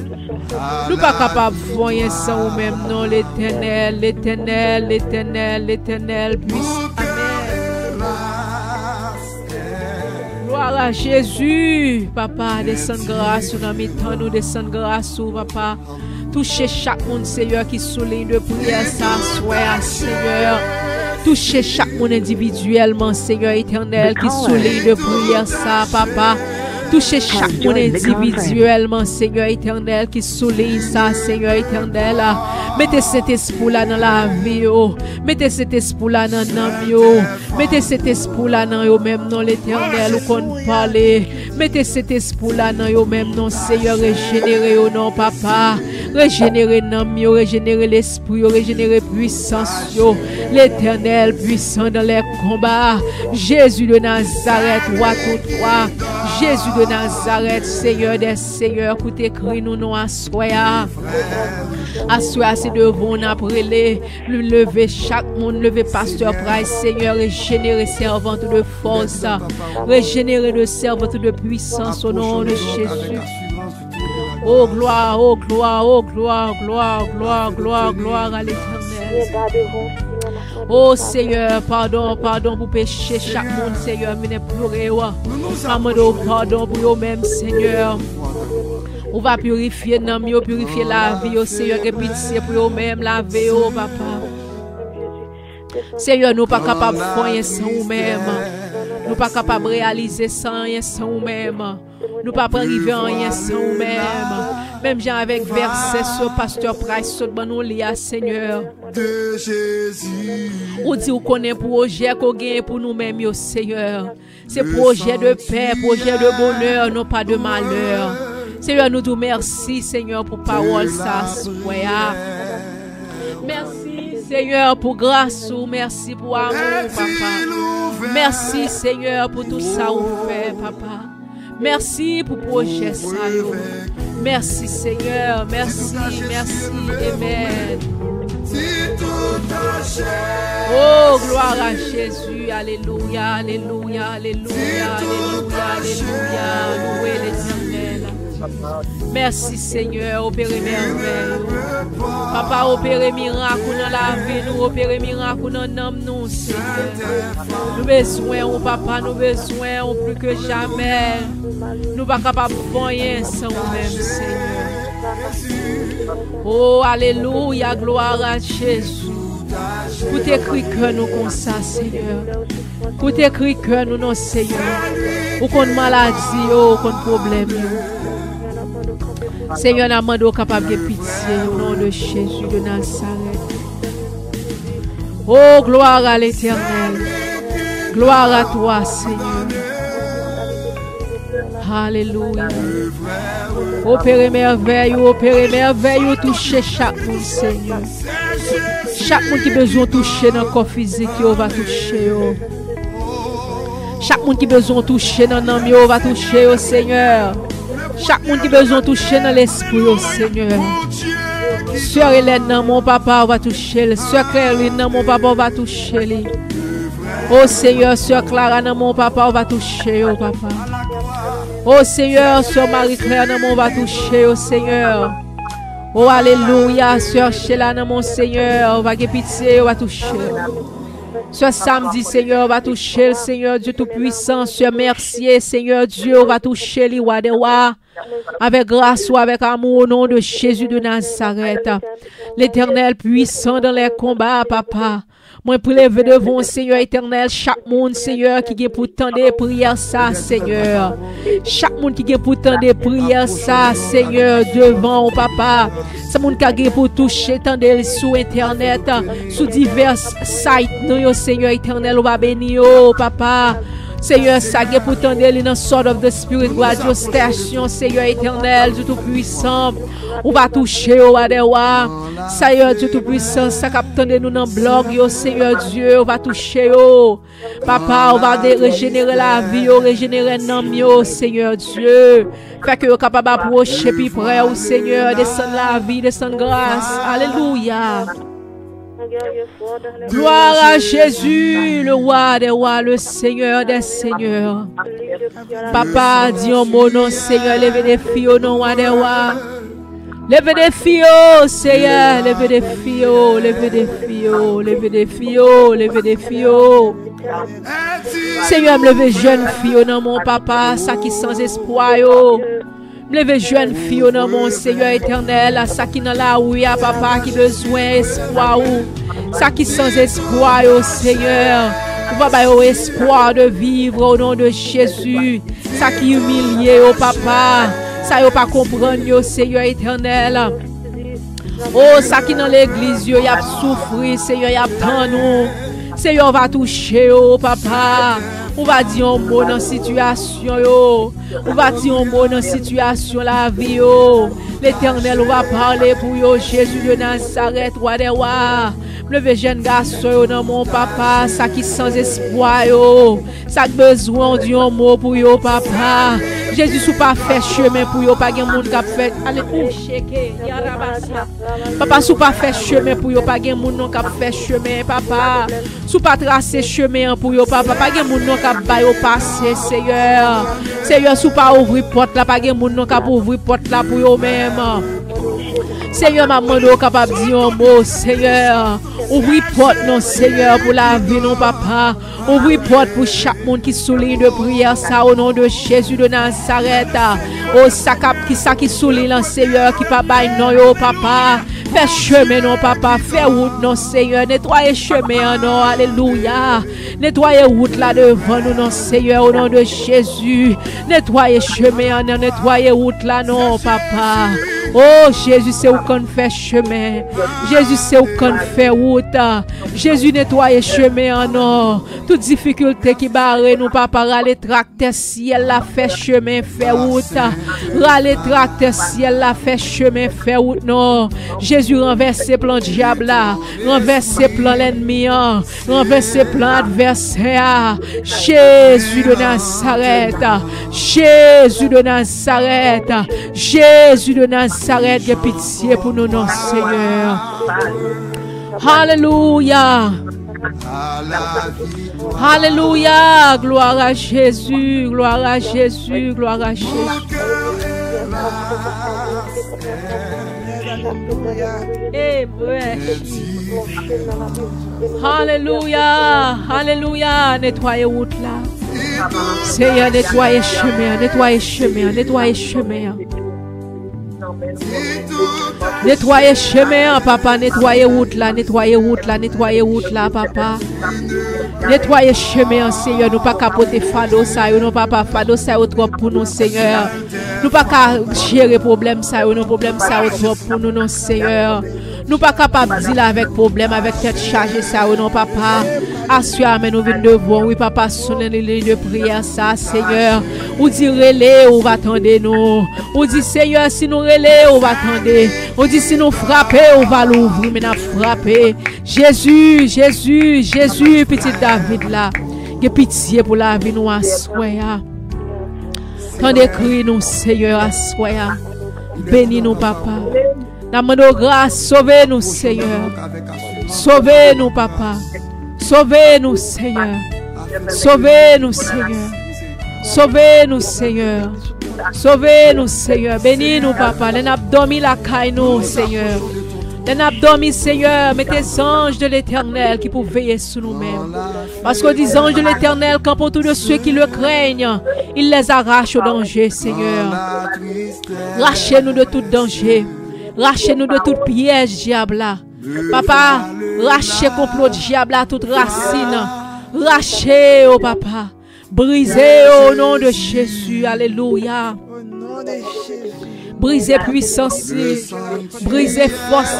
B: Nous pas capables de voir sans ou même non, l'Éternel, l'Éternel, l'Éternel, l'Éternel puissant. Gloire à Jésus, papa. Descends grâce ou non, mi-temps, nous descends grâce ou papa. Touchez chaque monde, Seigneur, qui souligne de prière, ça soit, Seigneur. Touchez chaque monde individuellement, Seigneur éternel, qui souligne de prière ça, papa. Touchez chaque monde individuellement, Seigneur éternel, qui souligne ça, Seigneur éternel. Mettez cet esprit là dans la vie, mettez cet esprit là dans l'âme, mettez cet esprit là dans yo même non l'éternel, ou qu'on parle. Mettez cet esprit là dans yo même non, Seigneur, régénérez au nom, papa. Régénérer l'âme, régénérer l'esprit, régénérer puissance, l'éternel puissant dans les combats. Jésus de Nazareth, roi tout roi. Jésus de Nazareth, Seigneur des seigneurs, pour t'écrire nous non assoya. Assoya, c'est devant nous après les lever chaque monde, lever pasteur Price, Seigneur, régénérer servante de force, régénérer de servante de puissance au nom de Jésus. Oh gloire, oh gloire, oh gloire, gloire, gloire, gloire, gloire à l'Éternel. Oh Seigneur, pardon, pardon pour pécher chaque monde, Seigneur, mais ne pleurer. Pardon pour eux-mêmes, Seigneur. On va purifier nos mieux, purifier la vie, oh Seigneur, que pitié pour eux-mêmes, laver, oh papa. Seigneur, nous ne sommes pas capables de faire sans nous-mêmes. Nous ne sommes pas capables de réaliser sans nous-mêmes. Nous ne sommes pas arriver à rien sans nous-mêmes. Même j'ai avec verset sur Pasteur Price, sur nous lia, Seigneur. On dit qu'on connaît projet qu'on gagne pour nous-mêmes, Seigneur. C'est projet de paix, projet de bonheur, non pas de malheur. Seigneur, nous te merci, Seigneur, pour parole ça, merci, Seigneur, pour grâce, merci pour amour, papa. Merci, Seigneur, pour tout ça vous fait, papa. Merci pour projet ça. Merci, Seigneur. Merci, merci. Amen. Oh, gloire à Jésus. Alléluia, alléluia, alléluia, alléluia, alléluia. Louez l'Éternel. Merci Seigneur, opérez merveille. Papa, opérez miracle dans la vie, nous opérez miracle dans l'âme, nous Seigneur. Nous besoin, papa, nous besoin plus que jamais. Nous ne sommes pas capables de faire rien sans nous-mêmes, Seigneur. Oh, alléluia, gloire à Jésus. Pour t'écrire que nous comme ça, Seigneur. Pour t'écrire que nous, non, Seigneur. Ou qu'on maladie, ou qu'on problème. Seigneur, nous demandons capable de pitié au nom de Jésus de Nazareth. Oh, gloire à l'Éternel. Gloire à toi, Seigneur. Alléluia. Opérez merveille, touchez chaque monde, Seigneur. Chaque monde qui a besoin de toucher dans le corps physique, on va toucher. Chaque monde qui a besoin de toucher dans l'âme, on va toucher au Seigneur. Chaque monde qui a besoin de toucher dans l'esprit, au Seigneur. Sœur Hélène, mon papa, on va toucher. Sœur Claire, mon papa, on va toucher. Oh Seigneur, Sœur Clara, mon papa, on va toucher, oh papa. Oh Seigneur, Sœur Marie-Claire, on va toucher, oh Seigneur. Oh alléluia, Sœur Sheila, mon Seigneur, on va get pitié, on va toucher. Ce samedi, Seigneur, on va toucher le Seigneur Dieu Tout-Puissant. Sœur Mercier, Seigneur Dieu, on va toucher les rois des rois. Avec grâce ou avec amour au nom de Jésus de Nazareth. L'Éternel puissant dans les combats, papa. Moi, pour lever devant Seigneur éternel, chaque monde, Seigneur, qui est pour tendre prière ça, Seigneur. Chaque monde qui est pour tendre prière ça, Seigneur, devant, papa. C'est monde qui est pour toucher, tendre sur Internet, sous divers sites, nous, Seigneur éternel, on va bénir, papa. Seigneur, ça qui est pour tendre dans Sword of the Spirit, radio station, Seigneur éternel, Dieu Tout-Puissant, on va toucher au Adewa. Seigneur Dieu Tout-Puissant, ça qui tendre nous dans le blog, yo, Seigneur Dieu, on va toucher au. Papa, on va régénérer la vie, régénérer l'âme, Seigneur Dieu. Fait que vous capable d'approcher puis près, au Seigneur, descendre la vie, descendre grâce. Alléluia. Gloire à Jésus, le roi des rois, le Seigneur des seigneurs. Papa, dis un mot, non, Seigneur, levez des filles au nom des rois. Levez des filles, Seigneur, levez des filles, levez des filles, levez des filles, levez des filles. Seigneur, me levez jeune fille dans mon papa, ça qui sans espoir. Me levez jeune fille dans mon Seigneur éternel, ça qui dans la rue, papa qui besoin espoir. Ça qui sans espoir, Seigneur. On va avoir espoir de vivre au nom de Jésus. Ça qui humilié, papa. Ça ne pas comprendre, Seigneur éternel. Oh, ça qui dans l'église, il a souffert, Seigneur, il a tant nous. Seigneur, on va toucher, papa. On va dire un mot dans la situation. On va dire un mot dans la situation, la vie. L'Éternel, on va parler pour yo, Jésus de Nazareth, roi des rois. Le jeune garçon dans mon papa, ça qui sans espoir, ça qui besoin d'un mot pour yo, papa. Jésus sou pas fait chemin pour yo, pas gen monde qui fait. Allez, papa, sou pas fait chemin pour yo, pas gen monde non qui fait chemin, papa. Sou pas tracer chemin pour yo, papa, pas gen monde non qui ba yo passer, Seigneur. Seigneur, sou pas ouvrir porte là, pas gen monde non qui ouvrir porte là pour yo même. Seigneur, maman, nous capable de dire un mot, Seigneur. Ouvrir porte, non, Seigneur, pour la vie, non, papa. Ouvrir porte pour chaque monde qui souligne de prière, ça, au nom de Jésus de Nazareth. Oh, ça qui souligne, Seigneur, qui pas bail, non, yo, papa. Fais chemin, non, papa. Fais route, non, Seigneur. Nettoyez chemin, non, alléluia. Nettoyez route là devant nous, non, Seigneur, au nom de Jésus. Nettoyez chemin, non, nettoyez route là, non, papa. Oh, Jésus, c'est où qu'on fait chemin. Jésus, c'est où qu'on fait route. Jésus, nettoie chemin en or. Toute difficulté qui barre nous, papa, râler tracteur ciel, la fait chemin, fait route. Râler tracteur ciel, la fait chemin, fait route, non. Jésus, renverse plan diable là. Renverse plan l'ennemi, renverse plan adversaire. Jésus de Nazareth. Jésus de Nazareth. Jésus de Nazareth, j'ai pitié pour nous, non, Seigneur. Alléluia. Alléluia. Gloire à Jésus. Gloire à Jésus. Gloire à Jésus. Alléluia. Alléluia. Nettoyez route là. Seigneur, nettoyez chemin. Nettoyez chemin. Nettoyez chemin. Nettoyez chemin, papa, nettoyez route là, nettoyez route là, nettoyez route là, papa. Nettoyez chemin, Seigneur, nous pas capoter fado ça, nous pas fado ça trop pour nous, Seigneur. Nous pas gérer problème ça, nous problème ça trop pour nous, non, Seigneur. Nous pas capable de dire avec problème, avec tête chargée ça, non, papa. Assure-moi, nous venons devant, oui, papa, sonner les lignes de prière, ça, Seigneur. Ou dit relais, ou va attendre nous. Ou dit, Seigneur, si nous relais, on va attendre. On dit, si nous frapper, on va l'ouvrir, mais nous frapper. Jésus, Jésus, Jésus, petit David là. Que pitié pour la vie, nous, à soya. Quand écrit nous, Seigneur, à soya. Bénis nous, papa. Nous grâce, sauvez-nous, Seigneur. Sauvez-nous, papa. Sauvez-nous, Seigneur. Sauvez-nous, Seigneur. Sauvez-nous, Seigneur. Sauvez-nous, Seigneur. Bénis-nous, papa. Les abdomis la caille, nous, Seigneur. Les abdomis, Seigneur. Mettez les anges de l'Éternel qui peuvent veiller sur nous-mêmes. Parce que les anges de l'Éternel, quand pour tous ceux qui le craignent, il les arrache au danger, Seigneur. Rachez-nous de tout danger. Rachez-nous de tout piège, diable. Papa, rachez complot diable à toute racine. Rachez, oh papa. Brisez au nom de Jésus. Alléluia. Brisez puissance. Brisez force.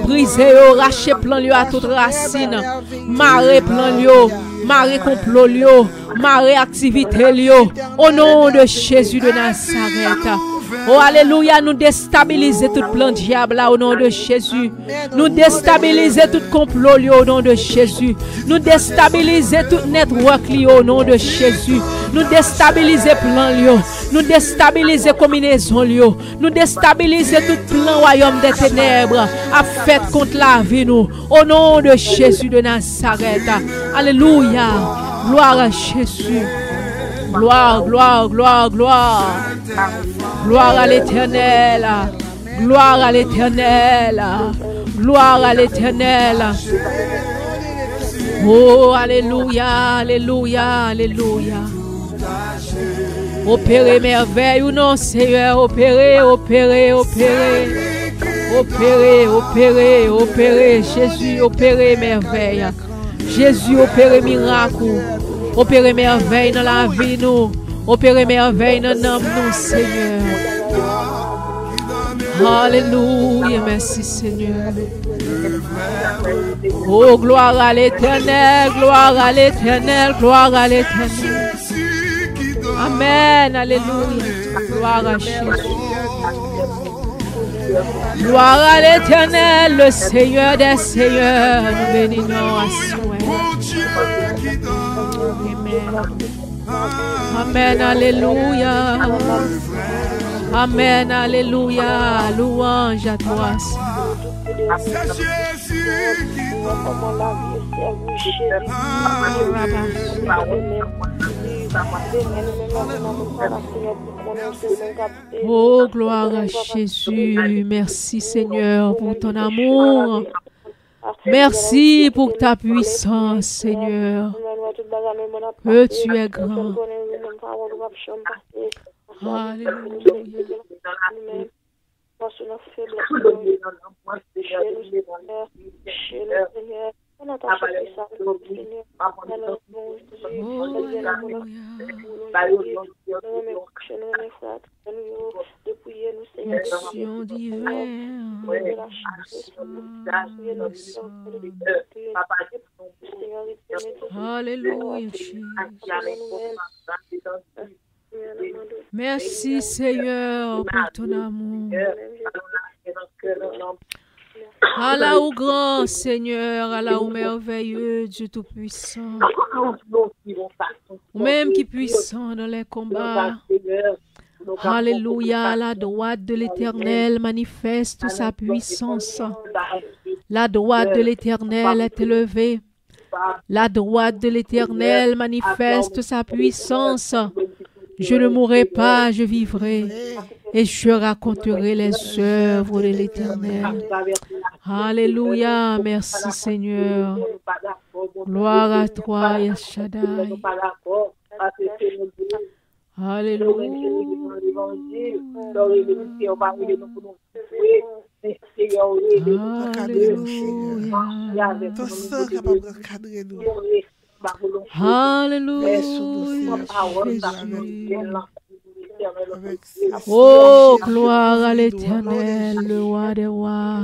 B: Brisez, oh, rachez plan lieu à toute racine. Marrez plan lieu. maré complot lio, maré activité lio, au nom de Jésus de Nazareth. Oh alléluia, nous déstabiliser tout plan diable là au nom de Jésus. Nous déstabiliser tout complot li, au nom de Jésus. Nous déstabiliser tout network li, au nom de Jésus. Nous déstabiliser plan li, nous déstabiliser combinaison li, nous déstabiliser tout plan royaume des ténèbres à fait contre la vie nous au nom de Jésus de Nazareth. Alléluia. Gloire à Jésus. Gloire, gloire, gloire, gloire. Gloire à l'Éternel. Gloire à l'Éternel. Gloire à l'Éternel. Oh, alléluia, alléluia, alléluia. Opérez merveille ou non, Seigneur. Opérez, opérez, opérez. Opérez, opérez, opérez. Jésus, opérez merveille. Jésus, opérez miracle. Opérez merveille dans la vie, nous. Opérez merveille dans l'âme, nous, Seigneur. Alléluia, merci, Seigneur. Oh, gloire à l'Éternel, gloire à l'Éternel, gloire à l'Éternel. Amen, alléluia. Gloire à Jésus. Gloire à l'Éternel, le Seigneur des Seigneurs. Nous bénissons à soi. Amen. Amen, alléluia. Amen, alléluia. Louange à toi. Oh, gloire à Jésus. Merci, Seigneur, pour ton amour. Merci pour ta puissance, Seigneur. Que tu es grand. Alléluia. Onction divine. Alléluia, merci Seigneur pour ton amour. Allah ou grand Seigneur, Allah ou merveilleux, Dieu tout-puissant. Ou même qui puissant dans les combats. Alléluia, la droite de l'Éternel manifeste sa puissance. La droite de l'Éternel est élevée. La droite de l'Éternel manifeste sa puissance. Je ne mourrai pas, je vivrai, et je raconterai les œuvres de l'Éternel. Alléluia, merci Seigneur. Gloire à toi, Yeshadai. Alléluia. Alléluia. Oh, gloire à l'Éternel, le roi des rois.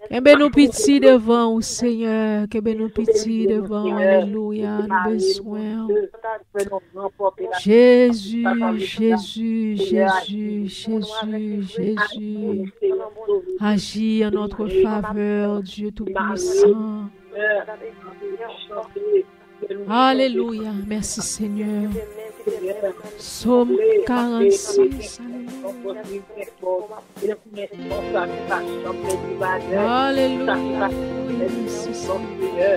B: Que ben nous pitié devant, Seigneur, que ben nous pitié devant, alléluia, nous besoin. Jésus, Jésus, Jésus, Jésus, Jésus, agis en notre faveur, Dieu Tout-Puissant. Alléluia, merci Seigneur. Psaume 46. Alléluia. Merci Seigneur.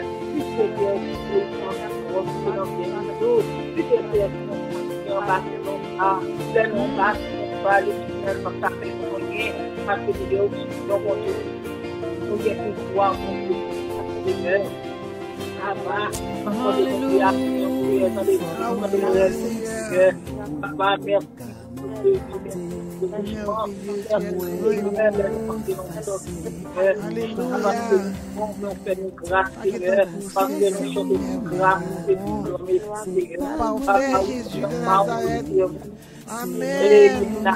B: Alléluia.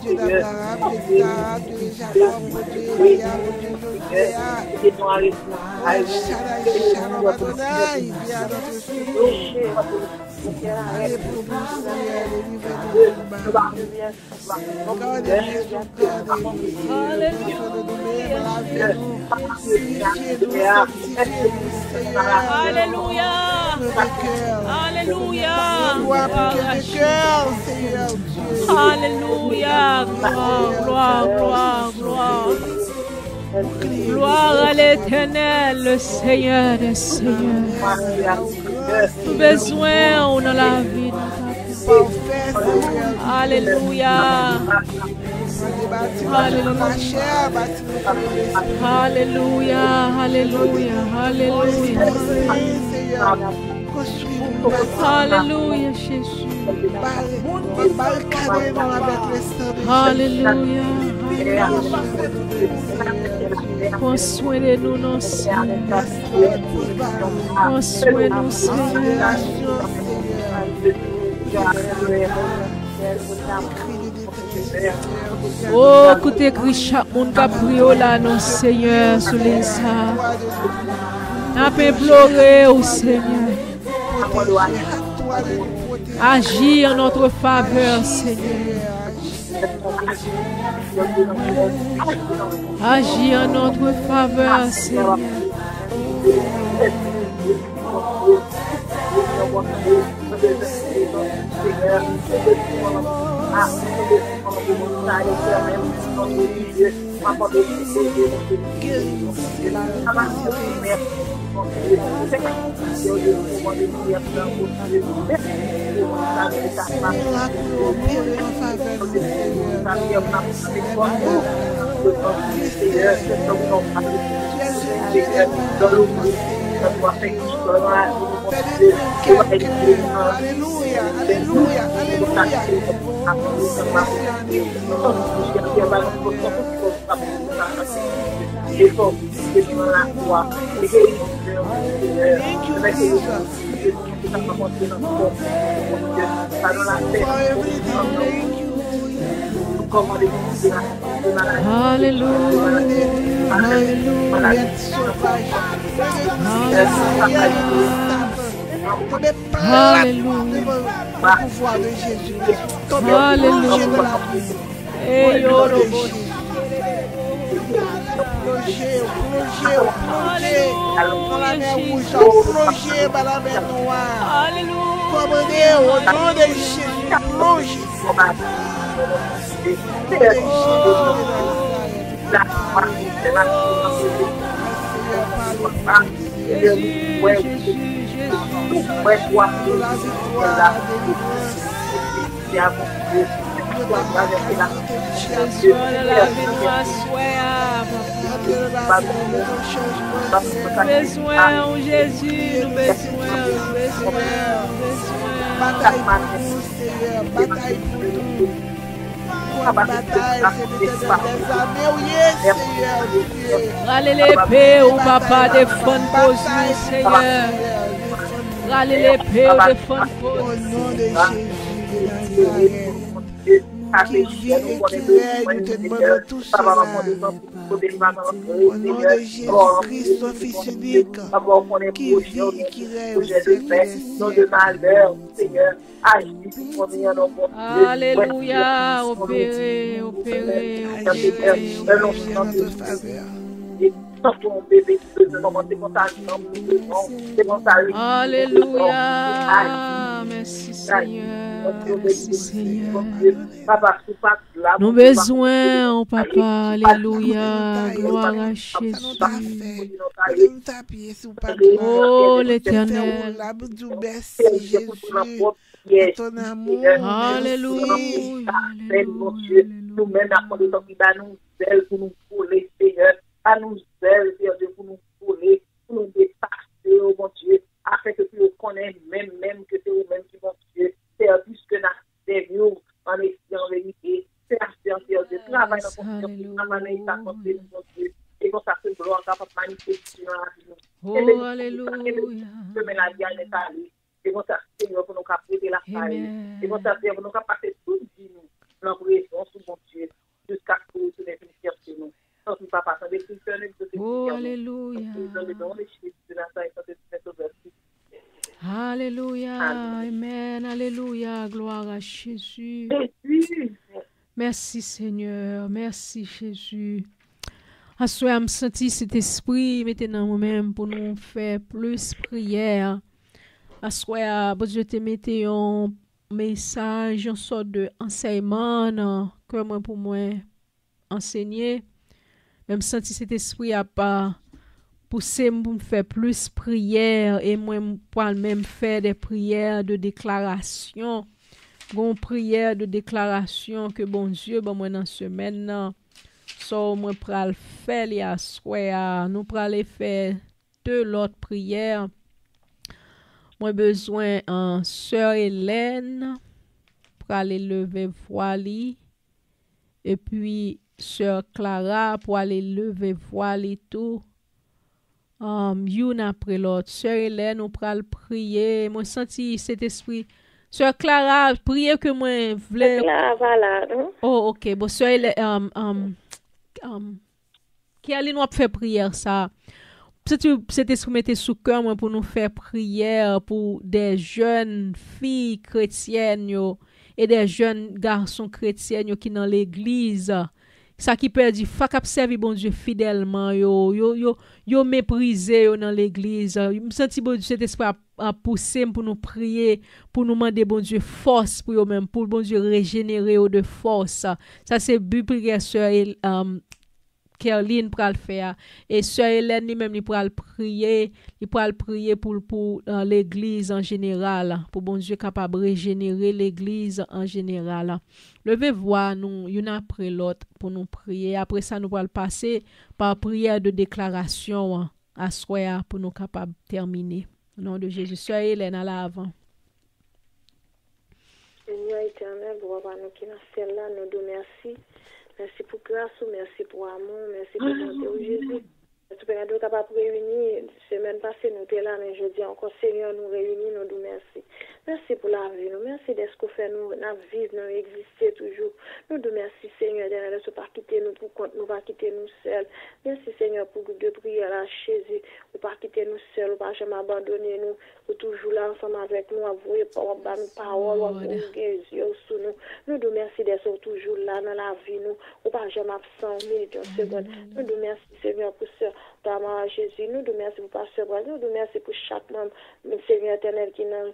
A: Dieu d'Abraham, Dieu d'Isaac, Dieu de Jacob, mon Dieu Elia, mon Dieu Josué. Oh, Shaddai, Shalom Adonai, viens à notre secours. Allez pour nous, Seigneur, délivre-nous du mal. Gardez-nous, gardez-nous, Seigneur, de nous-mêmes, lavez-nous, purifiez-nous, sanctifiez-nous, Seigneur.
B: Alléluia.
A: Alléluia.
B: Alléluia.
A: Seigneur Dieu.
B: Alléluia. Gloire, gloire, gloire, gloire. Gloire à l'Éternel, le Seigneur des Seigneurs. Besoin dans la vie. Alléluia. Alléluia. Alléluia. Alléluia. Alléluia, Jésus. Alléluia. Prends soin de nous, non, Seigneur. Prends soin de nous, Seigneur. Oh, écoutez, chaque monde qui a prié là, non, Seigneur, sous les ça. N'a pas pleuré au Seigneur. Agis en notre faveur, Seigneur. Agis en notre faveur, Seigneur.
A: Alléluia, alléluia, alléluia. Pouvoir de Jésus. Alléluia.
B: Et
A: plongez dans la mer rouge, plongez dans la mer noire.
B: Alléluia.
A: Commandez au nom de Jésus, plongez.
B: Besoin, Jésus, nous besoin.
A: Bataille pour nous, Seigneur, bataille pour nous. Bataille, c'est des armées, oui, Seigneur.
B: Râlez l'épée, ou papa, défendre pour nous, Seigneur. Râlez l'épée, ou défendre pour nous.
A: Au nom de Jésus de Nazareth. Qui vit et qui règne, nous te demandons tout cela. Au nom de Jésus-Christ, ton Fils unique, qui vit et qui règne au siècle des siècles.
B: Alléluia, opérez, opérez, opérez.
A: En notre faveur.
B: Alléluia, merci Seigneur, merci Seigneur. Nous besoin, oh papa, alléluia, gloire à Jésus. Oh l'Éternel,
A: ton amour,
B: alléluia,
E: nous-mêmes, après le temps qui va nous aider pour nous couler, Seigneur, à nous aider, Dieu, pour nous couler, pour nous dépasser, oh mon Dieu, afin que tu connaisses même que c'est vous-même qui, mon Dieu, c'est plus que nous en esprit, en vérité, c'est Dieu, travaille dans ton Dieu, travaille dans ton Dieu, mon Dieu, et qu'on s'appelle gloire, capable de manifester dans la vie.
B: Oh, alléluia.
E: La vie à l'état, et qu'on s'appelle pour nous capter la faille, et qu'on s'appelle pour nous passer tout le en présence, mon Dieu, jusqu'à ce que nous puissions chercher nous. Donc, papa, sans des Christians,
B: Oh, alléluia. Alléluia. Amen. Alléluia. Gloire à Jésus. Merci Seigneur. Merci Jésus. À ce moment, je senti cet esprit maintenant moi-même pour nous faire plus prière. À ce moment, bon Dieu te mette un message, une sorte de enseignement que moi pour moi enseigner. Même senti cet esprit à pas pousser pour me faire plus prière et moi pour même faire des prières de déclaration. Gon prière de déclaration que bon Dieu bon moi dans semaine là. So moi pral faire les assoir, nous pral faire deux l'autre prière. Moi besoin en sœur Hélène pour aller lever voile et puis sœur Clara pour aller lever voile et tout. Une après l'autre. Sœur Hélène, on pral prier. Moi senti cet esprit. Sœur Clara, priez que moi voulais.
F: Clara va là, non?
B: Oh, ok. Bon, sœur Hélène, qui allait nous faire prière ça. Cet esprit mettait sous cœur moi pour nous faire prière pour des jeunes filles chrétiennes yo, et des jeunes garçons chrétiens yo, qui dans l'église. Ça qui peut dire faut cap servir bon Dieu fidèlement yo mépriser yo dans l'église. Me senti bon Dieu cet esprit a pousser pour nous prier, pour nous demander bon Dieu force pour eux même, pour bon Dieu régénérer eux de force. Ça c'est but prière sœur Caroline pral faire et sœur Hélène lui-même il pral prier pour l'église en général, pour bon Dieu capable régénérer l'église en général. Levez voix nous une après l'autre pour nous prier. Après ça nous allons passer par prière de déclaration à soir pour nous capable terminer. Au nom de Jésus. Sœur Hélène à l'avant.
F: Seigneur éternel, pour nous qui dans celle-là, nous te merci. Merci pour grâce, merci pour amour, merci pour bonté, Jésus. Merci pour nous capables de réunir. Semaine passée, nous étions là, mais je dis encore, Seigneur, nous réunissons, nous nous merci. Merci pour la vie, nous merci de ce qu'on fait, nous vivre, nous exister toujours. Nous nous merci, Seigneur, de ne pas quitter nous pour compte, nous pas quitter nous seuls. Merci, Seigneur, pour de prière à Jésus, pour pas quitter nous seuls, pour pas jamais abandonner nous, pour toujours là ensemble avec nous, avouer par nos paroles, avouer les yeux sous nous. Nous nous merci d'être toujours là dans la vie, nous, pour pas jamais absent, minute, une seconde. Nous nous merci, Seigneur, pour ça. Dans Jésus, nous te remercions pour Pasteur Bras, nous te remercions pour chaque membre, Seigneur éternel, qui n'a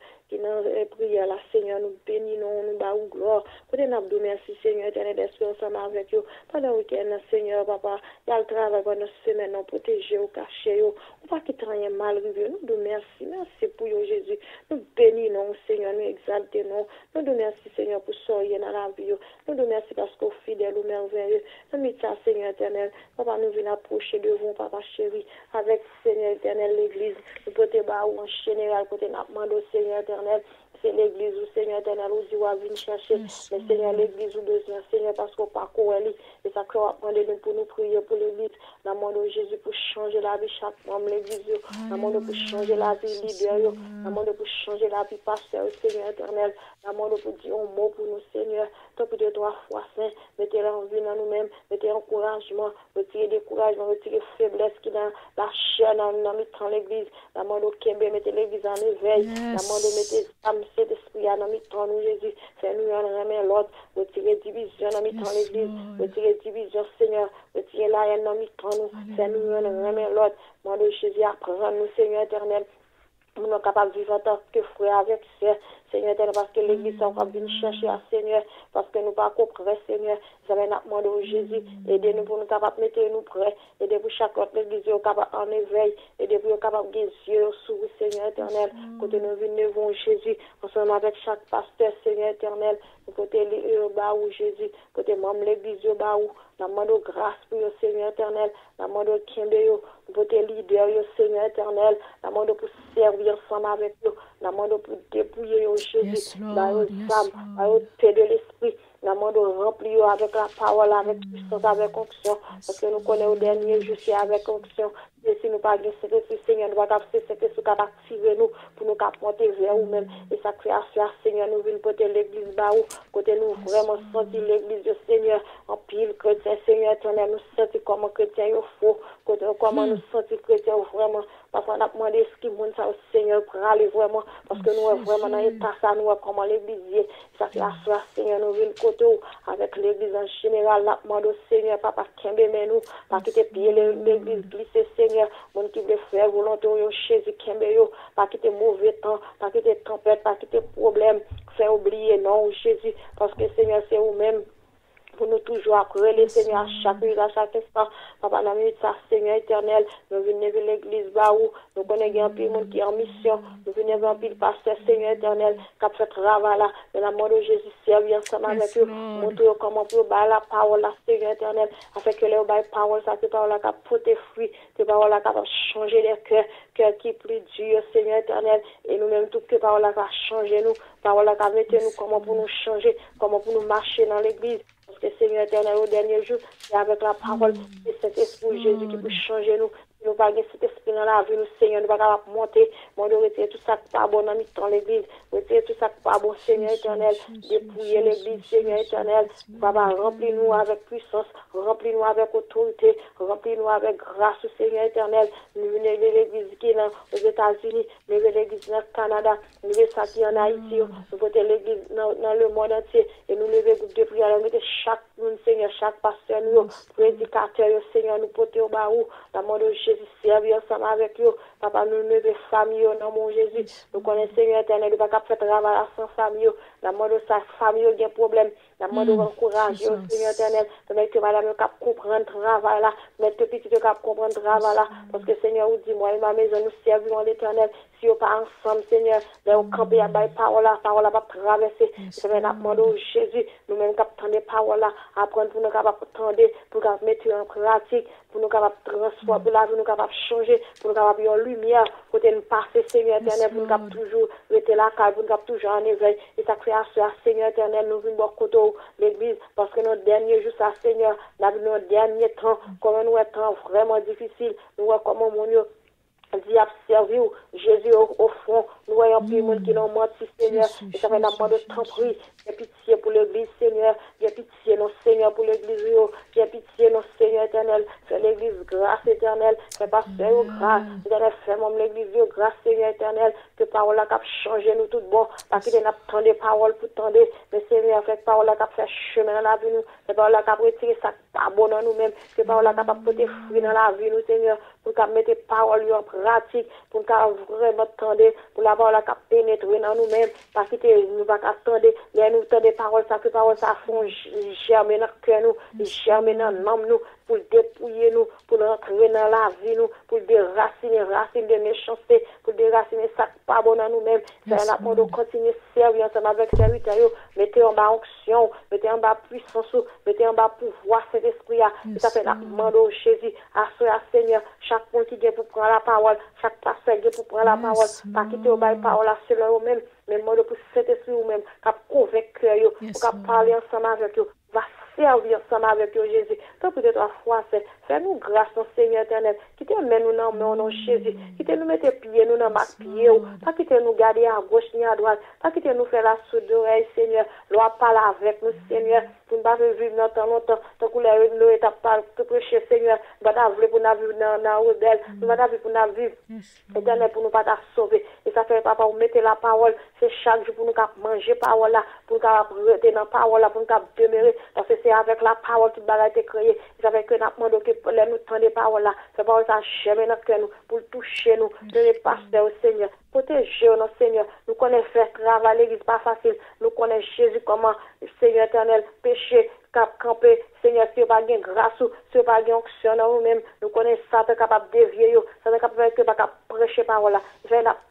F: prière là, Seigneur, nous bénissons, nous battons gloire. Pour nous te remercions, Seigneur éternel, d'être ensemble avec vous. Pendant le week-end, Seigneur, papa, il y a le travail pendant notre semaine, nous protéger, nous cacher, nous pas quitter rien mal, nous te remercions, merci pour vous, Jésus. Nous bénissons, Seigneur, nous exaltons, nous te remercions, Seigneur, pour sortir dans la vie, nous te remercions parce que fidèle ou merveilleux. Nous mettons ça, Seigneur éternel, papa, nous venons approcher de vous, papa chéri, avec Seigneur éternel, l'église, nous pouvons en général, côté n'a demandé au Seigneur éternel, c'est l'église où Seigneur éternel, où Dieu va venir chercher, mais Seigneur, l'église où besoin, Seigneur, parce qu'on parcourt elle, et ça qu'on va prendre nous pour nous prier pour l'église, dans le monde de Jésus, pour changer la vie chaque membre, l'église, dans le monde pour changer la vie leader, dans le monde pour changer la vie pasteur, Seigneur éternel, dans le monde pour dire un mot pour nous, Seigneur, tant que de 3 fois saint, mettez l'envie dans nous-mêmes, mettez encouragement, retirez découragement, retirez faiblesse qui dans la chair, dans l'église, dans le monde Kembe, mettez l'église en éveil, dans le monde mettez âme, cet esprit dans nous, Jésus, fais-nous en remettre l'autre, retirez division dans l'église, retirez division, Seigneur, retirez la haine dans nous, fais-nous en remettre l'autre, mon Dieu Jésus, apprends-nous, Seigneur éternel, nous sommes capables de vivre en tant que frères avec sœurs, Seigneur éternel, parce que l'église est encore venue chercher à Seigneur, parce que nous ne pas comprendre, Seigneur, ça va nous demander au Jésus, aidez-nous pour nous capables de mettre nous prêts, aidez pour chaque autre l'église capable en éveil, aidez pour nous capables de yeux sur Seigneur éternel, côté nous venons Jésus, ensemble avec chaque pasteur, Seigneur éternel, côté où Jésus, côté membre l'église où la demande grâce pour le Seigneur éternel, la demande Kimbe, côté leader, Seigneur éternel, la demande pour servir ensemble avec eux, la demande pour dépouiller Jésus, dans le âme, dans le paix de l'esprit, Nous demandons remplir avec la parole, avec puissance, avec onction, parce que nous connaissons au dernier jour, c'est avec onction. Et si nous pas de Saint-Esprit, Seigneur, nous allons faire Saint-Esprit capable d'activer nous pour nous monter vers nous-mêmes. Et ça crée à Seigneur, nous venons porter l'église bas où, côté nous vraiment sentir l'église de Seigneur, en pile chrétien, Seigneur éternel, nous sentir comment chrétien il faut, côté comment nous sentir chrétien vraiment. Parfois, on a demandé ce qui monte ça au Seigneur pour aller vraiment, parce que nous sommes vraiment dans l'état, ça nous comment l'église est. Ça fait à Seigneur, nous venons côté avec l'église en général, la demande au Seigneur, papa, Kembe, mais nous, pas quitter pied l'église glisser, Seigneur, mon qui veut faire volonté, Jésus, Kembe, pas quitter mauvais temps, pas quitter tempête, pas quitter problème, faire oublier, non, Jésus, parce que Seigneur, c'est vous-même. Pour nous toujours accrocher, Seigneur, à chaque minute, à chaque instant. Papa, dans la minute, ça, Seigneur éternel, nous venons de l'église, où nous connaissons un peu de monde qui est en mission. Nous venons un peu de pasteur, Seigneur éternel, qui a fait travail là. Mais la mort de Jésus, servir ensemble avec eux. Montrer comment pour bailler la parole, la Seigneur éternel, afin que les parole, ça, c'est parole là qui a porté fruit, c'est parole là qui a changé les cœurs, cœur qui est plus dur, Seigneur éternel. Et nous-mêmes, tout que parole là qui a changé nous, parole là qui a mis nous, comment pour nous changer, comment pour nous marcher dans l'église. Parce que Seigneur éternel, au dernier jour, c'est avec la parole de cet esprit Jésus qui peut changer nous. Si nous pas cet esprit dans la vie, nous, Seigneur, nous ne pouvons pas monter. Mon Dieu, retirer tout ça qui n'est pas bon dans l'église. Retirer tout ça qui n'est pas bon, Seigneur éternel. Dépouiller l'église, Seigneur éternel. Papa, remplis-nous avec puissance, remplis-nous avec autorité, remplis-nous avec grâce, Seigneur éternel. Nous venons de l'église qui est aux États-Unis, nous venons de l'église dans le Canada, nous venons de ça qui est en Haïti, nous venons de l'église dans le monde entier. Et nous levons groupe de prière, nous mettons chaque monde, Seigneur, chaque pasteur, nous, prédicateur, Seigneur, nous portons au baou, la mort de Jésus, servir ensemble avec eux. Papa, nous levons famille, non, mon Jésus. Nous connaissons, Seigneur éternel, nous ne pouvons pas faire travail sans famille. La mort de sa famille, il y a un problème. La mort de encourager, Seigneur éternel, de mettre madame, nous comprendre le travail là, mettre petit, nous comprendre le travail là, parce que Seigneur, vous dit, moi et ma maison, nous servons l'éternel. Si vous pas ensemble, Seigneur, nous camper à la parole là va traverser. C'est un demande au Jésus, nous-mêmes, nous des paroles là, apprendre pour nous capables de pour nous mettre en pratique, pour nous capables de transformer la vie, pour nous capables de changer, pour nous capables de en lumière, pour nous passer, Seigneur éternel, pour nous capables toujours rester là, pour nous capables toujours en éveil. Et ça crée à ce Seigneur éternel, nous venons de côté l'église, parce que notre dernier jour, ça, Seigneur, notre dernier temps, comme nous est temps vraiment difficile, nous voyons comment mon Dieu dit observer Jésus au fond, nous voyons plus de monde qui l'ont menti, Seigneur, et ça fait la demande de temps pris, j'ai pitié pour l'église, Seigneur, j'ai pitié, non, Seigneur, pour l'église, j'ai pitié, non, Seigneur éternel, fais l'église grâce éternelle, fais pasteur grâce, éternel, fais mon l'église grâce, Seigneur éternel, que parole là qui a changé nous tout bon, parce qu'il y a tant de paroles pour tendre, mais Seigneur, fait parole là qui a fait chemin dans la vie nous, que parole là qui a retiré ça pas bon dans nous-mêmes, que parole là qui a porté fruit dans la vie nous, Seigneur, pour qu'on mette paroles en pratique, pour qu'on vraiment tendre, pour la parole qui a pénétré dans nous-mêmes, parce que nous pas attendre, mais nous tendre paroles, ça que paroles ça font germer dans le cœur nous, germer dans l'âme nous, pour dépouiller nous, pour rentrer dans la vie nous, pour déraciner de méchanceté, pour déraciner ça pas bon dans nous-mêmes. C'est la demande de continuer à servir ensemble avec serviteurs, mettez en bas onction, mettez en bas puissance, mettez en bas pouvoir cet esprit là. Ça fait la demande au Jésus, à ce Seigneur, chaque monde qui vient pour prendre la parole, chaque pasteur qui vient pour prendre la parole, pas quitter au bas parole à ceux-là eux-mêmes, mais demande pour cet esprit eux-mêmes, qui a convaincre eux, pour parler ensemble avec eux, va servir ensemble avec eux, Jésus. Tant peut-être à foi, fais-nous grâce, notre Seigneur éternel. Quittez nous dans le nom de Jésus. Quittez nous mettre pieds nous dans ma pied. Pas quittez nous garder à gauche ni à droite. Pas quittez nous faire la sourde d'oreille, Seigneur. Loi parle avec nous, Seigneur. Pour ne pas vivre longtemps. Tant que nous étape pas te prêcher, Seigneur. Nous ne pouvons pas vivre pour nous vivre dans la rebelle. Nous ne pouvons pas vivre pour nous vivre. Éternel, pour nous pas sauver. Et ça fait, papa, vous mettez la parole. C'est chaque jour pour nous manger parole là. Pour nous rester dans la parole là. Pour nous demeurer. Parce que c'est avec la parole que nous avons été créés. Ça fait que nous demandons que nous tendons des paroles là. C'est pas ça jamais notre cœur nous. Pour toucher nous. Donner pasteur au Seigneur. Protéger notre Seigneur. Nous connaissons faire travail l'église pas facile. Nous connaissons Jésus comment, Seigneur éternel, péché, cap camper, Seigneur, si vous pas de grâce, si vous pas de onction dans nous-mêmes, nous connaissons ça, tu capable de dévier, ça est capable de faire prêcher parole.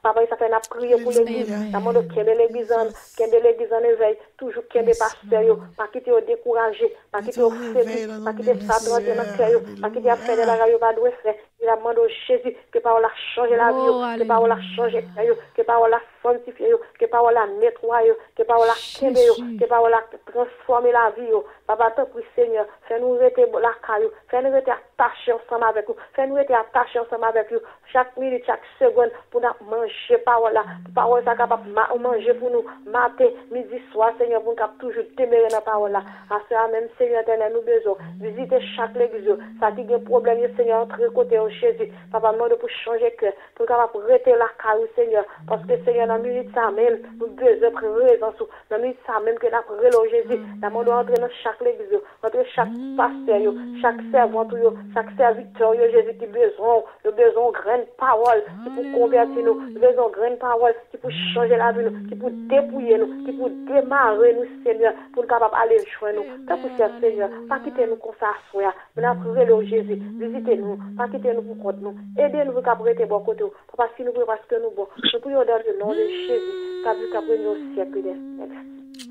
F: Papa, ça fait prier pour l'église. La demande qu'il y ait l'église en éveil, toujours qu'il y ait des pasteurs, pas quitter décourager, pas quitter séduire, pas quitter Satan dans le cœur, pas quitter faire de la radio, pas de faire. Il a demandé au Jésus que parole a changé la vie, que parole a changé le cœur, que parole a sanctifié, que parole a nettoyé, que parole a quémé, que parole a transformé la vie. Papa, te prie Seigneur, fais-nous rester la caillou, fais-nous rester attachés ensemble avec vous, fais-nous rester attachés ensemble avec vous, chaque minute, chaque seconde, pour nous manger parole là, parole ça capable manger pour nous, matin, midi, soir, Seigneur, pour nous toujours demeurer dans la parole là. À cela même, Seigneur éternel, nous besoin visiter chaque église, ça qui a un problème, Seigneur, entre côté au Jésus, papa, demande pour changer le cœur, pour capable rester la caillou, Seigneur, parce que Seigneur, dans la minute ça même, nous besoin de présence, dans la minute ça même que nous avons Jésus, nous devons entrer dans chaque l'église, entre chaque pasteur, chaque servant, chaque serviteur, Jésus qui besoin de graines paroles qui pour convertir nous, besoin de graines paroles qui pour changer la vie nous, qui pour dépouiller nous, qui pour démarrer nous, Seigneur, pour capable aller joindre nous. T'as poussé, Seigneur, pas quitter nous comme ça, soir. Mais après le Jésus, visitez-nous, pas quitter nous pour contre nous, aidez-nous pour capable être bon côté. Papa, si nous prions parce que nous bon, nous prions dans le nom de Jésus, capable nous au siècle des siècles.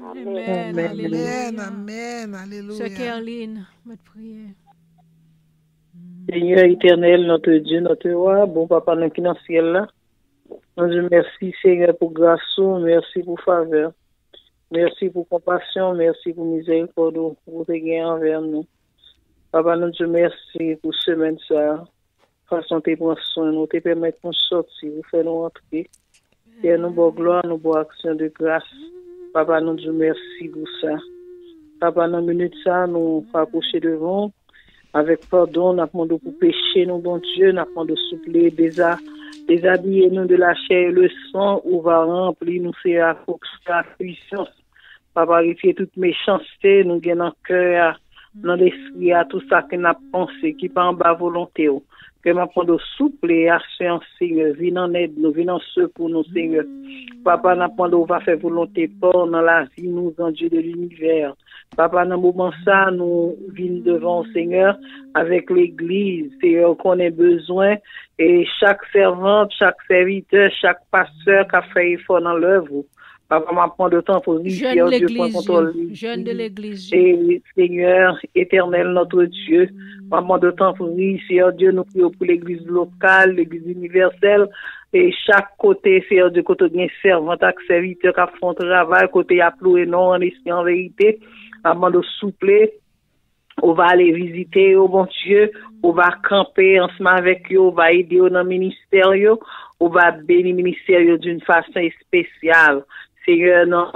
B: Amen.
A: Amen. Amen. Alléluia.
B: Sœur Caroline, votre prière.
G: Seigneur éternel, notre Dieu, notre roi, bon papa dans le ciel là. Nous disons merci Seigneur pour grâce, merci pour faveur, merci pour compassion, merci pour miséricorde pour te gagner envers nous. Papa, nous disons merci pour semaine ça. Façon te prendre soin, nous te permettre de sortir, vous faire nous entrer. Et nous bonne gloire, nous bonne action de grâce. Papa, nous disons merci pour ça. Papa, dans une minute ça, nous approcher devant. Avec pardon, nous demandons pour pécher, nous, bon Dieu, nous demandons de soupler, déshabiller nous de la chair et le sang, où va remplir nous, c'est la puissance. Papa, vérifier toute méchanceté, nous gagnons dans le cœur, dans l'esprit, à tout ça que nous avons pensé, qui pas en bas volonté. Que nous demandons de soupler, action, Seigneur, viens en aide, nous venons secours, nous, Seigneur. Papa, nous demandons va faire volonté pour dans la vie, nous, en Dieu de l'univers. Papa, dans le moment ça, nous venons devant le Seigneur avec l'Église, Seigneur, qu'on a besoin. Et chaque servante, chaque serviteur, chaque pasteur qui a fait effort dans l'œuvre. Papa, m'a prendre de temps pour vivre,
B: jeune de l'Église.
G: Et Seigneur, éternel, notre Dieu, m'a prendre de temps pour vivre, Seigneur Dieu, nous prions pour l'Église locale, l'Église universelle, et chaque côté, Seigneur Dieu, côté de servant, serviteur qui font travail, côté à plouer non, en esprit, en vérité, m'a de soupler. On va aller visiter, oh bon Dieu, on va camper ensemble avec eux, on va aider dans le ministère, on va bénir le ministère d'une façon spéciale. Seigneur, non,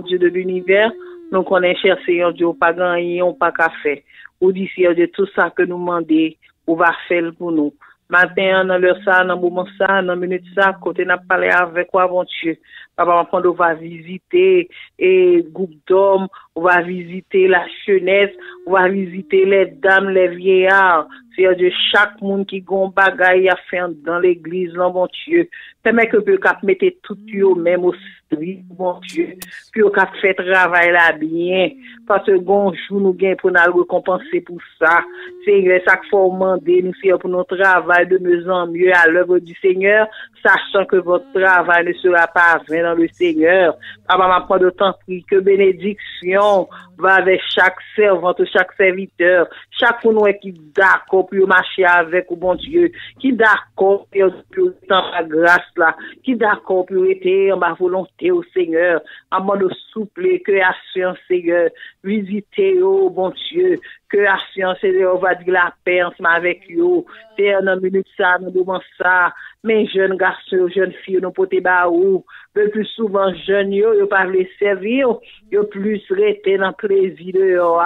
G: Dieu de l'univers, nous connaissons, cher Seigneur Dieu, pas gagné, on pas qu'à faire. Ou dit, Seigneur Dieu, tout ça que nous demandons, on va faire pour nous. Matin, dans l'heure ça, dans le moment ça, dans la minute ça, côté n'a parlé avec quoi, bon Dieu. Papa, on va visiter et groupe d'hommes, on va visiter la jeunesse, on va visiter les dames, les vieillards. C'est de chaque monde qui gon bagaille à faire dans l'église, là, bon Dieu. Permet que peut cap mettre tout yo même au street, bon Dieu. Puis on cap fait travail là bien. Parce que bon jour nous gain pour nous récompenser pour ça. Seigneur, ça qu'il faut demander nous Seigneur pour notre travail de mieux en mieux à l'œuvre du Seigneur, sachant que votre travail ne sera pas vain dans le Seigneur. Papa m'a prend de temps que bénédiction va avec chaque servante, chaque serviteur, chaque nous qui d'accord pour marcher avec bon Dieu, qui d'accord pour dans la grâce là, qui d'accord pour être en ma volonté au Seigneur, à moi de souple que la science Seigneur, visiter au bon Dieu, que la science Seigneur va dire la paix ensemble avec eux, c'est un minute ça, nous devons ça, mes jeunes garçons, jeunes filles, nous pote ba ou, le plus souvent jeunes yo pas les servir, yo plus rester dans plaisir de yo,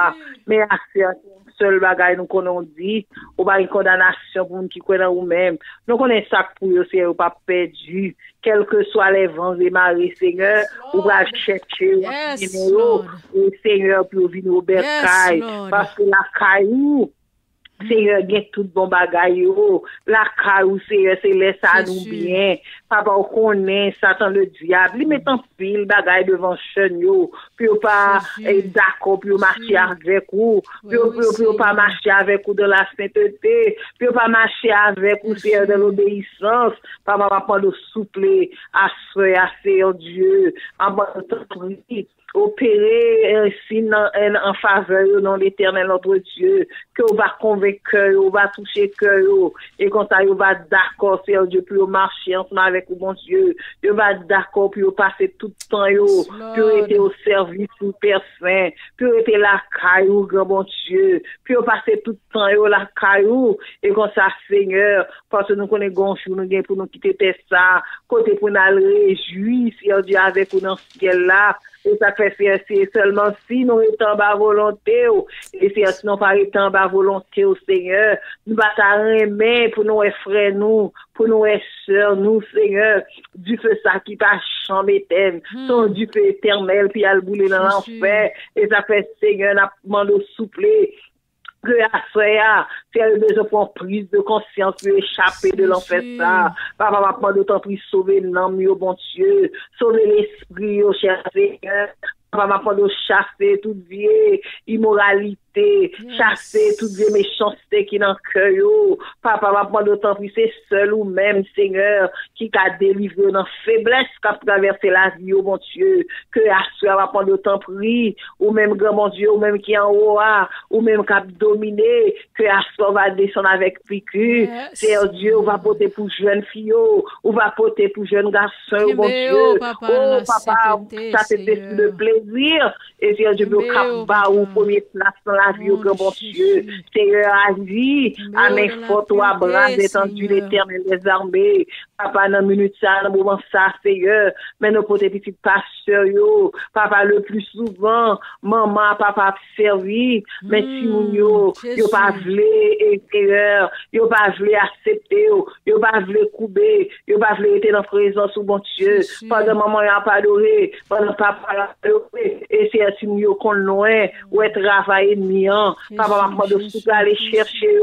G: mais la science seul bagay nous qu'on dit ou pas une condamnation pour nous qui croient dans nous-mêmes. Nous connaissons ça pour eux, c'est pas perdu, quels que soient les vents et marées, Seigneur, ou va chercher au Seigneur pour venir au bercail, parce que la caillou Seigneur, gen tout bon bagay yo. La caillou, Seigneur, c'est laisse à nous bien. Papa, on connaît Satan le diable. Il met en pile bagay devant chen yo. Puis on pas d'accord, puis on marcher avec vous. Puis on pas marcher avec vous dans la sainteté. Puis on pas marcher avec vous, Seigneur, dans l'obéissance. Papa, va prendre souple à Seigneur Dieu. En bon temps, opérer ainsi en faveur non l'Éternel notre Dieu, que on va convaincre, on va toucher cœur et quand ça on va d'accord Seigneur Dieu pour marcher ensemble avec mon Dieu, on va d'accord pour passer tout le temps yo, pour être au service pour personne, pour être la caillou grand bon Dieu, pour passer tout le temps yo la caillou et quand ça Seigneur, parce que nous connaissons gonchou nous gain pour nous quitter ça, côté pour nous réjouir Seigneur Dieu avec nous dans ce ciel là. Et ça fait c'est seulement si nous étant bas volonté, et si nous pas étant bas volonté au Seigneur, nous bataillons pour nous frères nous, pour nous sœurs nous, Seigneur, du feu ça qui pas chambre éternelle, son du feu éternel, puis à le bouler dans l'enfer, et ça fait Seigneur, n'a demandé souple, que à soya, c'est le besoin pour prise de conscience pour échapper de l'enfer ça. Papa va prendre d'autant plus sauver l'âme, au bon Dieu, sauver l'esprit, au cher Seigneur. Papa va prendre chasser toute vieille immoralité, chasser toute vieille méchanceté qui dans le cœur. Papa va prendre d'autant plus c'est seul ou même, Seigneur, qui t'a délivré dans faiblesse, qui a traversé la vie, au bon Dieu, que à soi va prendre d'autant plus, ou même grand bon Dieu, ou même qui en haut, ou même qui a dominé, que à soi va descendre avec piqûre. Seigneur Dieu, on va porter pour jeune fille, on va porter pour jeune garçon, au bon Dieu. Oh, papa, ça c'était le plaisir. Et Seigneur Dieu, au cap ou premier place dans la vie, au grand bon Dieu. Seigneur, agis, à mes fortes ou à bras étendus l'Éternel des armées. Papa, dans minute ça, dans moment ça, Seigneur, mais nos potes petits pasteurs, yo, papa, le plus souvent, maman, papa, servi, mais si yo pas vle, Seigneur, yo pas vle accepter, yo pas vle couper, yo pas vle être dans présence au bon Dieu, pendant maman y'a pas adoré, pendant papa y'a adoré, et c'est si nous qu'on loin, ou être travail ennemi, papa va prendre de soupe aller chercher,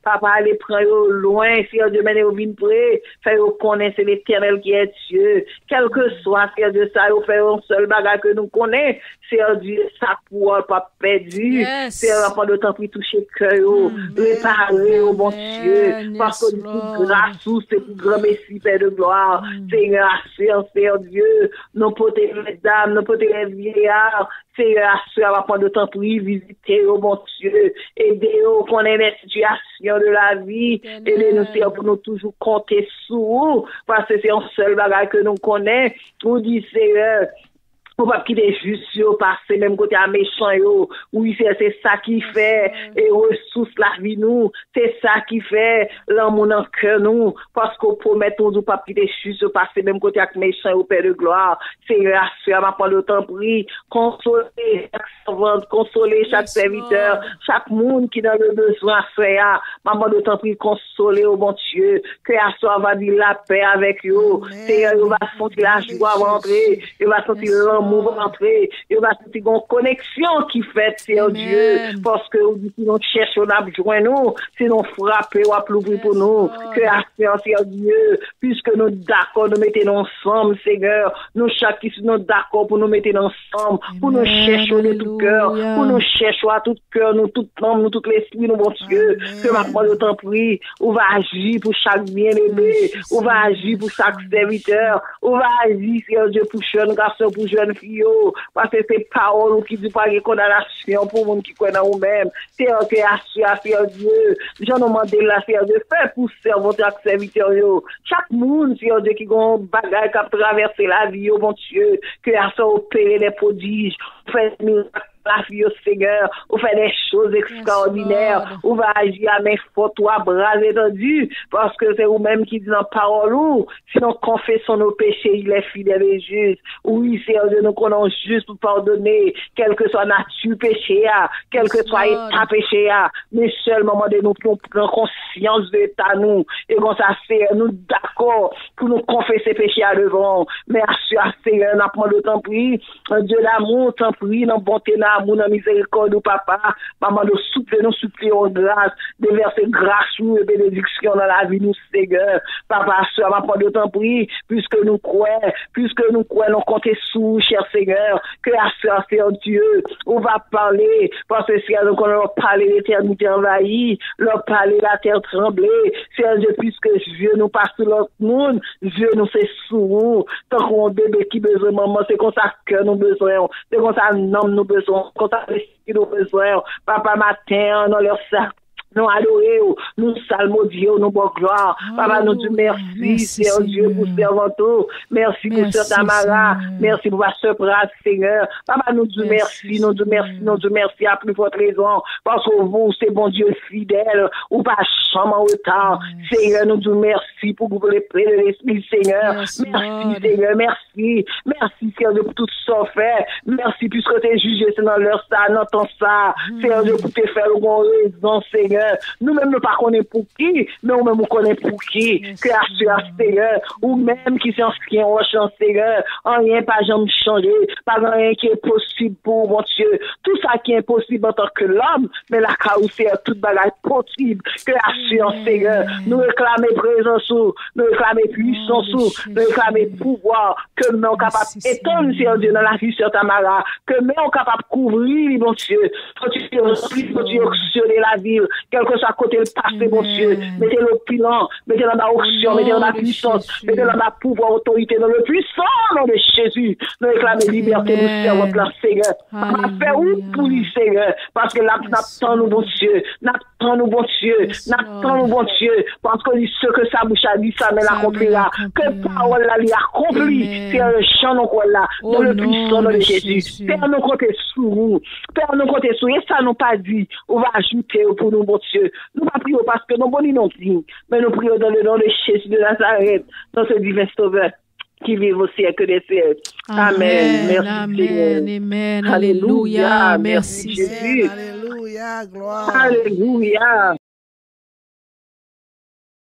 G: papa aller prendre loin, si Dieu mène au vin près, fait connaître l'Éternel qui est Dieu, quel que soit Seigneur Dieu ça, on fait un seul bagage que nous connaissons, Seigneur Dieu ça pour pas perdu, Seigneur prendre de temps pour toucher cœur, réparer au bon Dieu, parce que pour grâce c'est pour grand merci Père de gloire, Seigneur assure Seigneur Dieu, nos potes les dames, nos potes les vieillards, Seigneur assure va prendre de temps pour y visiter au bon Dieu, aider-nous connaître les situations de la vie, aidez-nous Seigneur pour nous toujours compter sur parce que c'est un seul bagage que nous connaissons. Nous dit Seigneur, pour pas quitter juste yo passer même côté à méchant yo, oui c'est ça qui fait et ressource la vie nous, c'est ça qui fait l'amour dans cœur nous parce qu'on promet nous pas quitter juste passer même côté avec méchant au Père de gloire. Seigneur, m'a prendre le temps pour consoler chaque servante, consoler chaque serviteur, chaque monde qui dans le besoin frère, m'a prendre le temps pour consoler au bon Dieu, que à soi va dire la paix avec yo. Seigneur, il va sentir la joie rentrer, il va sentir l'amour rentrer, il va sentir une connexion qui fait Seigneur Dieu, parce que si nous cherchons à joindre nous, si nous frappons ou à l'ouvrir pour nous, que à Seigneur Dieu, puisque nous d'accord, nous mettons ensemble, Seigneur, nous chaque qui nous d'accord pour nous mettre ensemble, pour nous chercher de tout cœur, pour nous chercher à tout cœur, nous tout âme, nous tout l'esprit, nous bon Dieu, que maintenant le temps prie, on va agir pour chaque bien-aimé, on va agir pour chaque serviteur, on va agir, Seigneur Dieu, pour jeune garçon, pour jeune fille, parce que c'est parole qui dit pas de condamnation pour monde qui connaît nous-mêmes, c'est un que assure, Seigneur Dieu, j'en demande la Seigneur Dieu, faire pour servir chaque serviteur, chaque monde, Seigneur Dieu, qui a un bagage qui a traversé la vie, au bon Dieu, que à ça opérer les prodiges, faire la vie au Seigneur, on fait des choses extraordinaires, on va agir à main forte ou à bras étendus, parce que c'est vous-même qui dit dans parole ou, si nous confessons nos péchés, il est fidèle et juste. Oui, Seigneur Dieu, nous connaissons juste pour pardonner, quelle que soit nature péché, quel que soit état péché, mais seulement de nous prendre conscience de l'état nous, et quand ça fait, nous d'accord pour nous confesser péché à devant, mais assure Seigneur, n'a pas le temps pris, Dieu d'amour, tant pris, dans bonté, l'amour, dans miséricorde, papa. Maman, nous supplions grâce, déverser grâce et bénédiction dans la vie, nous, Seigneur. Papa, soeur, ma part de temps prie, puisque nous croyons, nous comptons sous, cher Seigneur, que la soeur, Seigneur Dieu, on va parler, parce que Seigneur, nous allons parler l'éternité envahie, leur parler la terre tremblée, Seigneur Dieu, puisque Dieu nous passe sur l'autre monde, Dieu nous fait sourd, tant qu'on bébé qui besoin, maman, c'est comme ça que nous besoin, c'est comme ça homme nous besoin, comme ça l'esprit nous besoin, papa matin, dans leur sac. Nous adorons, nous salmodions, nous bon gloire. Papa, nous disons merci, Seigneur Dieu, pour servant tout. Merci pour Sœur Tamara. Merci pour ma Sœur Pras, Seigneur. Papa, nous disons merci, nous disons merci à plus forte raison. Parce que vous, c'est bon Dieu fidèle, ou pas jamais en retard. Seigneur, nous disons merci pour vous les prêts de l'Esprit, Seigneur. Merci, Seigneur, merci. Merci, Seigneur, pour tout ça fait. Merci, puisque tu es jugé, c'est dans leur ça, dans ton ça. Seigneur Dieu, pour te faire le bon raison, Seigneur. Nous-mêmes, nous ne connaissons pas pour qui, mais nous-mêmes, nous connaissons pour qui. Que la Seigneur, ou même qui s'en qui est en Seigneur, rien pas jamais changé, pas rien qui est possible pour mon Dieu. Tout ça qui est possible en tant que l'homme, mais la carousée est toute bagage possible. Que la Seigneur, nous réclamer présence, nous réclamer puissance, nous réclamer pouvoir, que nous sommes capables d'étendre, Seigneur Dieu, dans la vie sur Tamara, que nous sommes capables de couvrir, mon Dieu, quand tu es la ville, quel que soit côté le passé, mon Dieu, mettez le bilan, mettez dans la option, mettez dans la puissance, mettez dans la pouvoir, autorité, dans le puissant nom de Jésus, nous réclamons liberté, nous servons notre Seigneur. Papa, fais où pour lui, Seigneur, parce que là, n'attend nous, bon Dieu, n'attend nous, bon Dieu, n'attend nous, bon Dieu, parce que ce que sa bouche a dit, ça mais l'accomplira, que parole là, l'accomplit, c'est un chant, donc là, dans le puissant nom de Jésus. Père, nous comptons sous vous, Père, nous comptons sous, et ça nous pas dit, on va ajouter pour nous, bon Dieu. Nous pas prions parce que nous bonnes non dignes, mais nous prions dans le nom de Jésus de Nazareth, dans ce divin sauveur qui vit au siècle des siècles. Amen. Merci,
B: amen, amen. Alléluia. Merci,
G: Jésus.
A: Alléluia. Gloire.
G: Alléluia.